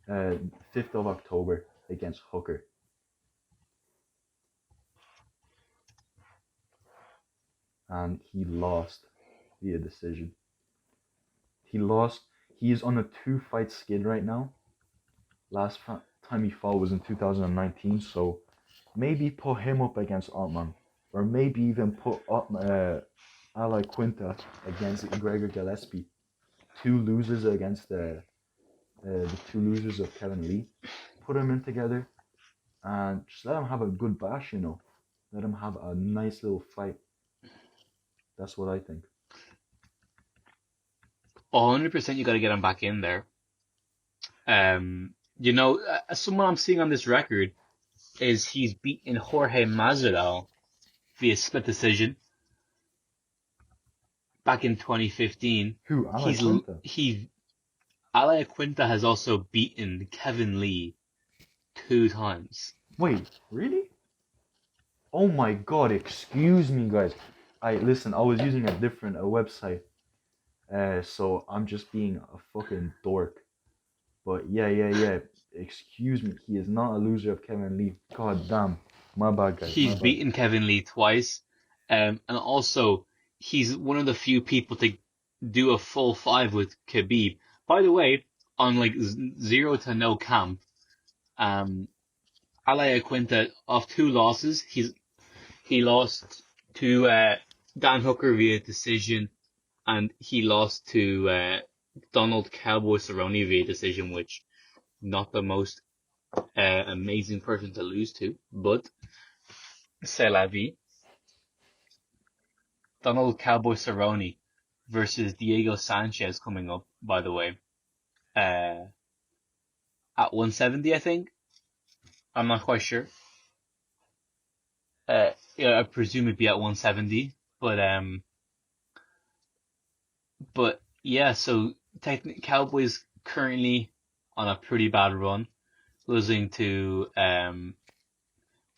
5th of October against Hooker. And he lost via decision. He lost. He is on a 2-fight skid right now. Last time he fought was in 2019, so maybe put him up against Ottman, or maybe even put Ali Quinta against Gregor Gillespie. Two losers against the two losers of Kevin Lee. Put them in together and just let them have a good bash, you know. Let them have a nice little fight. That's what I think. 100% you got to get him back in there. You know, someone I'm seeing on this record is he's beaten Jorge Masvidal via split decision back in 2015. Who? Ali Quinta? Ala Quinta has also beaten Kevin Lee 2 times. Wait, really? Oh my god, excuse me, guys. Listen, I was using a different website. So I'm just being a fucking dork. But yeah. Excuse me, he is not a loser of Kevin Lee. God damn. My bad, guys. My He's bad. beaten Kevin Lee twice, and also he's one of the few people to do a full five with Khabib. By the way, on like 0 to no camp, Ala Quinta of 2 losses, he lost to Dan Hooker via decision, and he lost to Donald Cowboy Cerrone via decision, which not the most amazing person to lose to, but c'est la vie. Donald Cowboy Cerrone versus Diego Sanchez coming up, by the way, at 170, I think. I'm not quite sure. Yeah, I presume it'd be at 170, but yeah. So Cowboys currently on a pretty bad run, losing to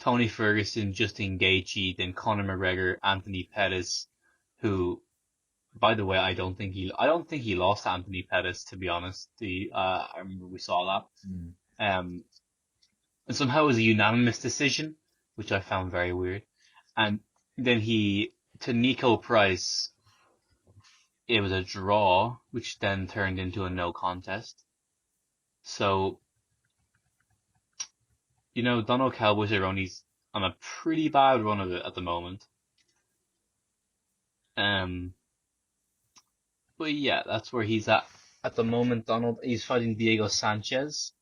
Tony Ferguson, Justin Gaethje, then Conor McGregor, Anthony Pettis, who, by the way, I don't think he lost to Anthony Pettis, to be honest. I remember we saw that. And somehow it was a unanimous decision, which I found very weird. And then to Nico Price, it was a draw, which then turned into a no contest. So, you know, Donald Cowboy Cerrone's on a pretty bad run of it at the moment. But yeah, that's where he's at the moment. He's fighting Diego Sanchez,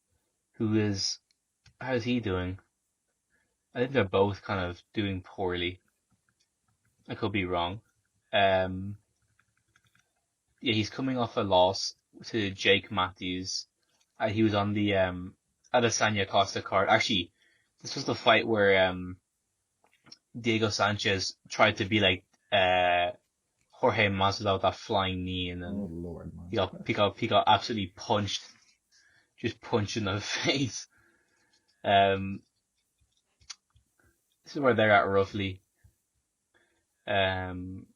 who is how's he doing? I think they're both kind of doing poorly. I could be wrong. Um, yeah, he's coming off a loss to Jake Matthews. He was on the Adesanya Costa card. Actually, this was the fight where Diego Sanchez tried to be like Jorge Masvidal with that flying knee, and then Oh Lord, man. he got absolutely punched, just punched in the face. Um, this is where they're at roughly. Um,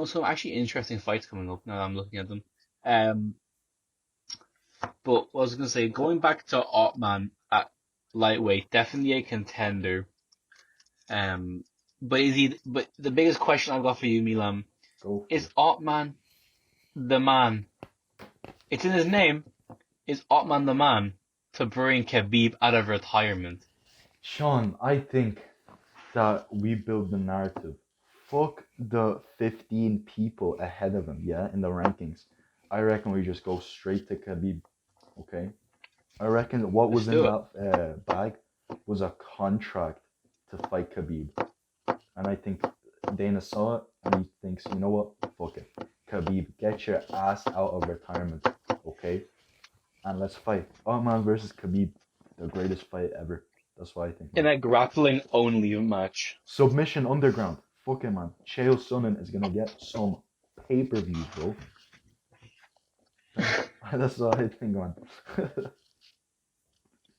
some actually interesting fights coming up now that I'm looking at them. Um, but what I was gonna say, going back to Ottman at lightweight, definitely a contender. Um, but is he? But the biggest question I've got for you, Milan, Go for is it. Ottman the man? It's in his name. Is Ottman the man to bring Khabib out of retirement? Sean, I think that we build the narrative. Fuck the 15 people ahead of him, yeah, in the rankings. I reckon we just go straight to Khabib, okay? I reckon what Let's was in do it. that bag was a contract to fight Khabib. And I think Dana saw it and he thinks, you know what? Fuck it. Khabib, get your ass out of retirement, okay? And let's fight. Ottman versus Khabib, the greatest fight ever. That's what I think, In man. a grappling only match. Submission underground. Fuck it, man. Chael Sonnen is gonna get some pay-per-views, bro. That's what I think, man.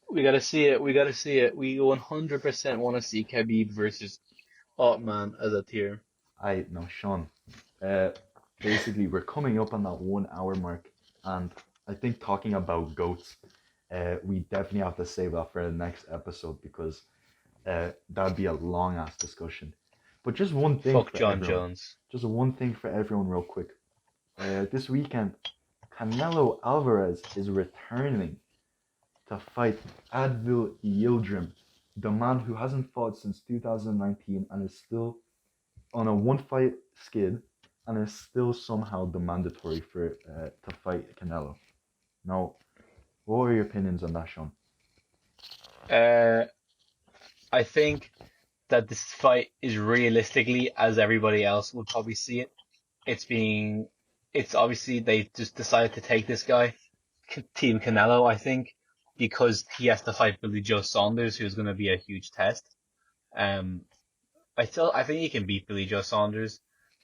We gotta see it. We gotta see it. We 100% want to see Khabib versus Ottman as a tier. I no, Sean. Uh, basically, we're coming up on that 1 hour mark, and I think talking about goats, we definitely have to save that for the next episode because that'd be a long ass discussion. But just one thing Fuck for John everyone. Jones. Just one thing for everyone, real quick. This weekend, Canelo Alvarez is returning to fight Advil Yildirim, the man who hasn't fought since 2019 and is still on a one-fight skid and is still somehow the mandatory for to fight Canelo. Now, what are your opinions on that, Sean? Uh, I think that this fight is realistically, as everybody else would probably see it, it's being, it's obviously they just decided to take this guy, Team Canelo, I think, because he has to fight Billy Joe Saunders, who's going to be a huge test. Um, I think he can beat Billy Joe Saunders,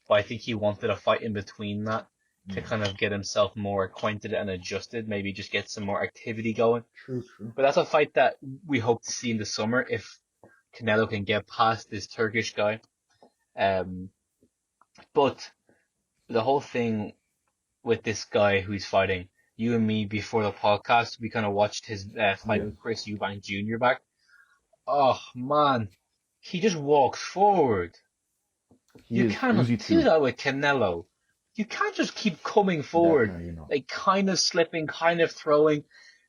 but I think he wanted a fight in between that to Mm, kind of get himself more acquainted and adjusted, maybe just get some more activity going. true, true. But that's a fight that we hope to see in the summer if Canelo can get past this Turkish guy. Um, but the whole thing with this guy who he's fighting, you and me before the podcast, we kind of watched his fight Yeah, with Chris Eubank Jr. back. Oh man, he just walks forward. he You is cannot Uzi do too. that with Canelo. You can't just keep coming forward, Definitely not. like kind of slipping, kind of throwing.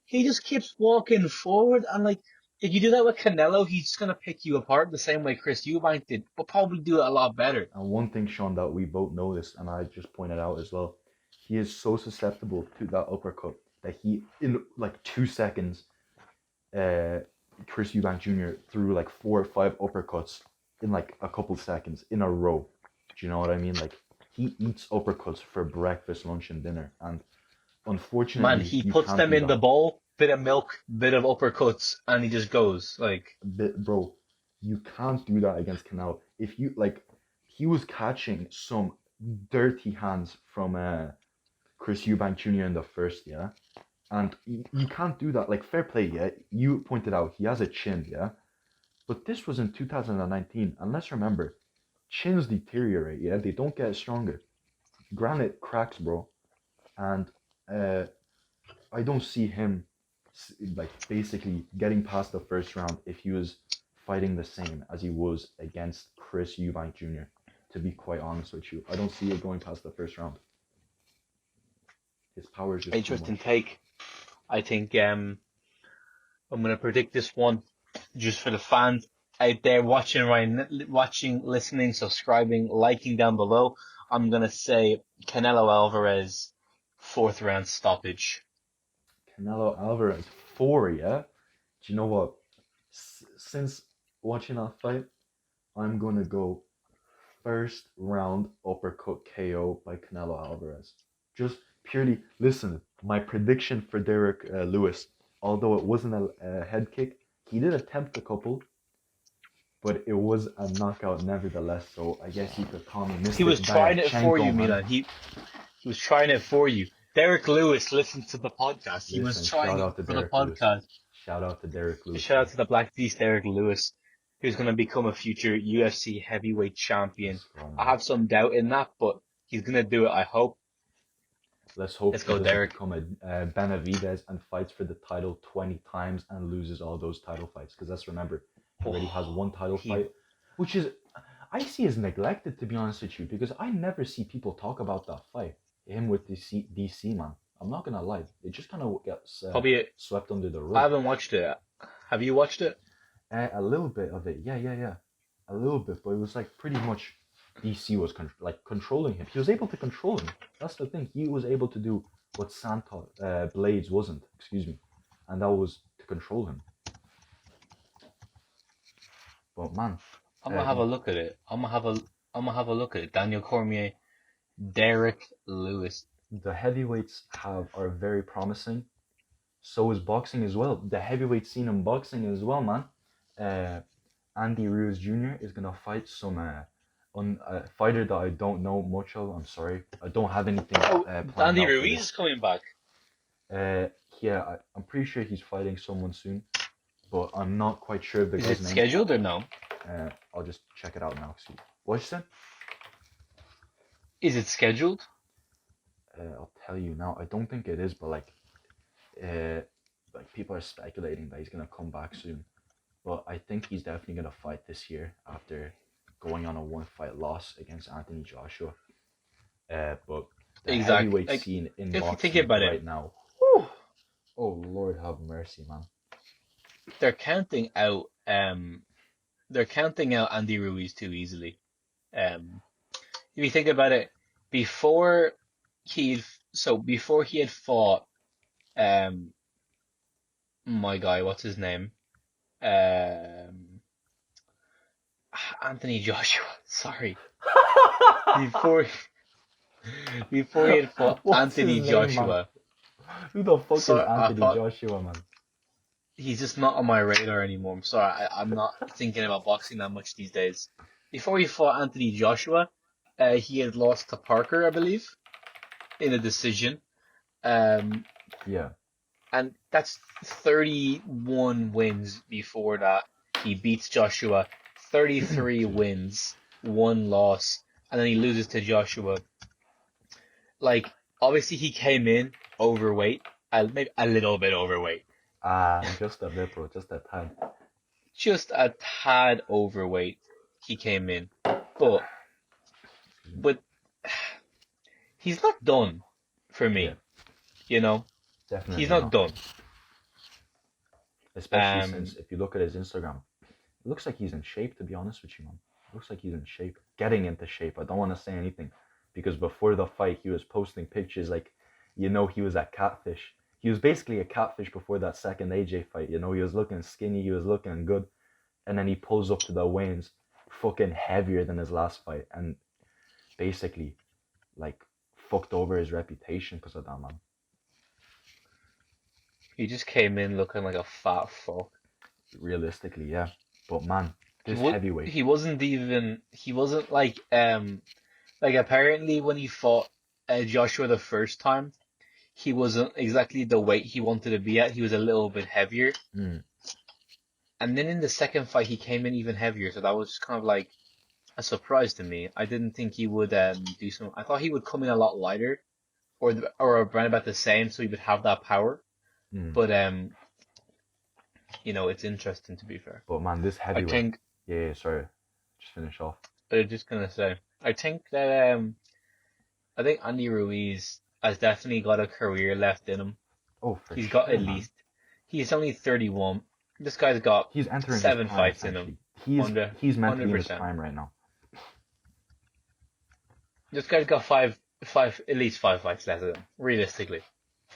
He just keeps walking forward, and like if you do that with Canelo, he's just gonna pick you apart the same way Chris Eubank did, but probably do it a lot better. And one thing, Sean, that we both noticed, and I just pointed out as well, he is so susceptible to that uppercut that he, in like 2 seconds, uh, Chris Eubank Jr. threw like 4 or 5 uppercuts in like a couple seconds in a row. Do you know what I mean? Like he eats uppercuts for breakfast, lunch, and dinner, and Man, unfortunately, he you puts can't them do in the that. bowl, bit of milk, bit of uppercuts, and he just goes like, Bro, you can't do that against Canelo. If you like, he was catching some dirty hands from Chris Eubank Jr. in the first, yeah, and you can't do that. Like fair play, yeah. You pointed out he has a chin, yeah, but this was in 2019, and let's remember, chins deteriorate, yeah, they don't get stronger. Granite cracks, bro, and uh, I don't see him like basically getting past the first round if he was fighting the same as he was against Chris Eubank Jr. To be quite honest with you, I don't see it going past the first round. His power is just too interesting much. take. I think I'm gonna predict this one just for the fans out there watching, right, watching, listening, subscribing, liking down below. I'm gonna say Canelo Alvarez, fourth round stoppage. Canelo Alvarez 4, yeah. Do you know what? Since watching that fight, I'm gonna go first round uppercut KO by Canelo Alvarez. Just purely listen. My prediction for Derrick Lewis, although it wasn't a head kick, he did attempt a couple, but it was a knockout nevertheless. So I guess you could call me He Mystic was trying it for you, Diachenko, man. Milan. He was trying it for you. Derrick Lewis listened to the podcast. He was Listen, trying shout it out to for the Derrick Lewis. podcast. Shout out to Derrick Lewis, Shout man. out to the Black Beast Derrick Lewis, who's going to become a future UFC heavyweight champion. I have some doubt in that, but he's going to do it, I hope. Let's hope Let's he go, doesn't Derrick. become a Benavidez and fights for the title 20 times and loses all those title fights. Because let's remember, he already has one title fight, which is, I see as neglected, to be honest with you, because I never see people talk about that fight. Him with DC, man. I'm not going to lie. It just kind of gets swept under the rug. I haven't watched it. Have you watched it? A little bit of it. Yeah. A little bit, but it was like pretty much DC was controlling him. He was able to control him. That's the thing. He was able to do what Blades wasn't. Excuse me, and that was to control him. But man, I'm gonna have a look at it. I'm gonna have a look at it. Daniel Cormier, Derrick Lewis. The heavyweights are very promising. So is boxing as well. The heavyweight scene in boxing as well, man. Andy Ruiz Jr. is gonna fight some fighter that I don't know much of. I'm sorry, I don't have anything. Andy Ruiz is coming back. Yeah, I'm pretty sure he's fighting someone soon, but I'm not quite sure of the guy's name. Is it scheduled or no? I'll just check it out now. See what you said. Is it scheduled? I'll tell you now. I don't think it is, but like people are speculating that he's gonna come back soon. But I think he's definitely gonna fight this year after going on a 1-fight loss against Anthony Joshua. But the heavyweight scene in boxing right now. Whew, oh Lord, have mercy, man. They're counting out. They're counting out Andy Ruiz too easily. If you think about it, before he had fought, my guy, what's his name? Anthony Joshua. Sorry. before he had fought Anthony Joshua. Man? Who the fuck is Anthony Joshua, man? He's just not on my radar anymore. I'm sorry. I'm not thinking about boxing that much these days. Before he fought Anthony Joshua, he had lost to Parker, I believe, in a decision. Yeah. And that's 31 wins before that. He beats Joshua, 33 wins, 1 loss, and then he loses to Joshua. Like, obviously he came in overweight, maybe a little bit overweight. Just a bit, bro, just a tad. Just a tad overweight he came in. But he's not done for me. Yeah. You know? Definitely he's not done. Especially since if you look at his Instagram, it looks like he's in shape, to be honest with you, man. It looks like he's in shape. Getting into shape. I don't want to say anything. Because before the fight, he was posting pictures like, he was a catfish. He was basically a catfish before that second AJ fight. He was looking skinny. He was looking good. And then he pulls up to the weigh-ins fucking heavier than his last fight. And basically, like, fucked over his reputation because of that, man. He just came in looking like a fat fuck. Realistically, yeah. But man, this heavyweight. He wasn't like apparently when he fought Joshua the first time, he wasn't exactly the weight he wanted to be at. He was a little bit heavier. Mm. And then in the second fight, he came in even heavier. So that was kind of like a surprise to me. I didn't think he would do something. I thought he would come in a lot lighter or around about the same so he would have that power. Mm. But it's interesting, to be fair. But man, this heavyweight. I think. Yeah, sorry. Just finish off. I was just gonna say, I think that I think Andy Ruiz has definitely got a career left in him. Oh, for He's sure, got at man. least. He's only 31. This guy's got. He's entering 7 his prime, fights in him. He's mentally 100%. In his 100%. prime right now. This guy's got at least 5 fights left in him. Realistically,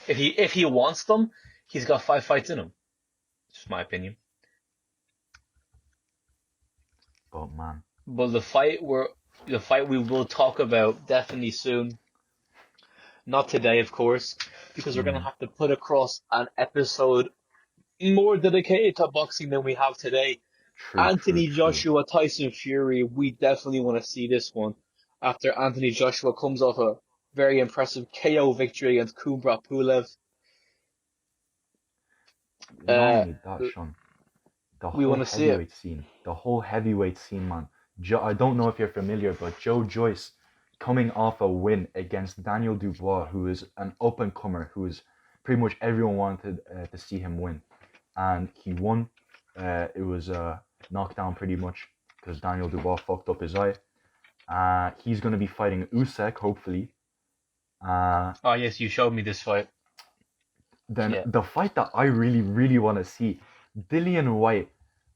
if he wants them, he's got 5 fights in him. Just my opinion. But man, But the fight we will talk about definitely soon. Not today, of course, because we're gonna mm, have to put across an episode more dedicated to boxing than we have today. true, true, Anthony true. Joshua, Tyson Fury. We definitely want to see this one after Anthony Joshua comes off a very impressive KO victory against Kubrat Pulev. Not Uh, only that, Sean, the we whole want to see it. heavyweight scene, man. I don't know if you're familiar, but Joe Joyce coming off a win against Daniel Dubois, who is an up and comer, who is pretty much everyone wanted to see him win, and he won. It was a knockdown pretty much because Daniel Dubois fucked up his eye. He's going to be fighting Usyk, hopefully. Uh, Oh yes, you showed me this fight. then Yeah. the fight that I really, really want to see, Dillian White,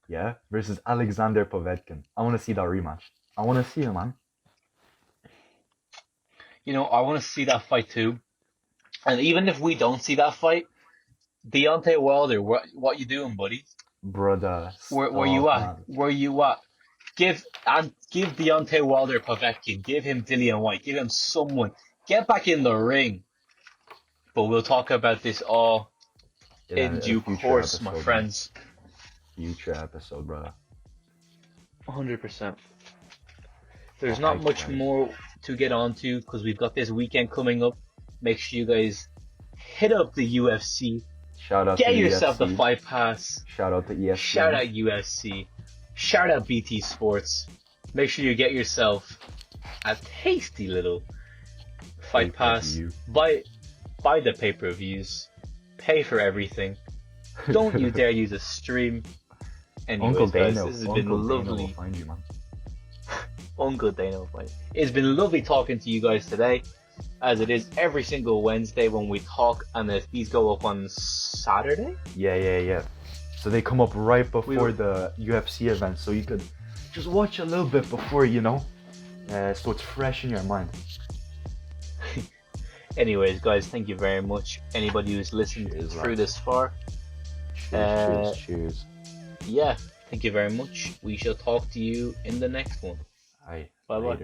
yeah, versus Alexander Povetkin. I want to see that rematch. I want to see it, man. I want to see that fight too. And even if we don't see that fight, Deontay Wilder, what you doing, buddy? Brother, Where you stop, at? man. Where you at? Give Deontay Wilder Povetkin. Give him Dillian White. Give him someone. Get back in the ring. But we'll talk about this all In in a due future course, my episode, man. friends. Future episode, brother. 100%. There's But not much likewise, more to get onto because we've got this weekend coming up. Make sure you guys hit up the UFC. shout out to Get the yourself the UFC. Fight Pass. Shout out to ESPN. Shout out UFC. Shout out BT Sports. Make sure you get yourself a tasty little Fight Pass. Pay-per-view. Buy the pay-per-views. Pay for everything. Don't you dare use a stream. Anyways, Uncle guys, Dano. this has Uncle been Dano will lovely. find you, man. Uncle Dano fight. It's been lovely talking to you guys today, as it is every single Wednesday when we talk, and if these go up on Saturday. Yeah. So they come up right before We- the UFC event, so you could just watch a little bit before, so it's fresh in your mind. Anyways, guys, thank you very much. Anybody who's listened Cheers, through lad. this far, Cheers. yeah, thank you very much. We shall talk to you in the next one. Aye, Bye-bye.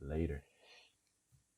later.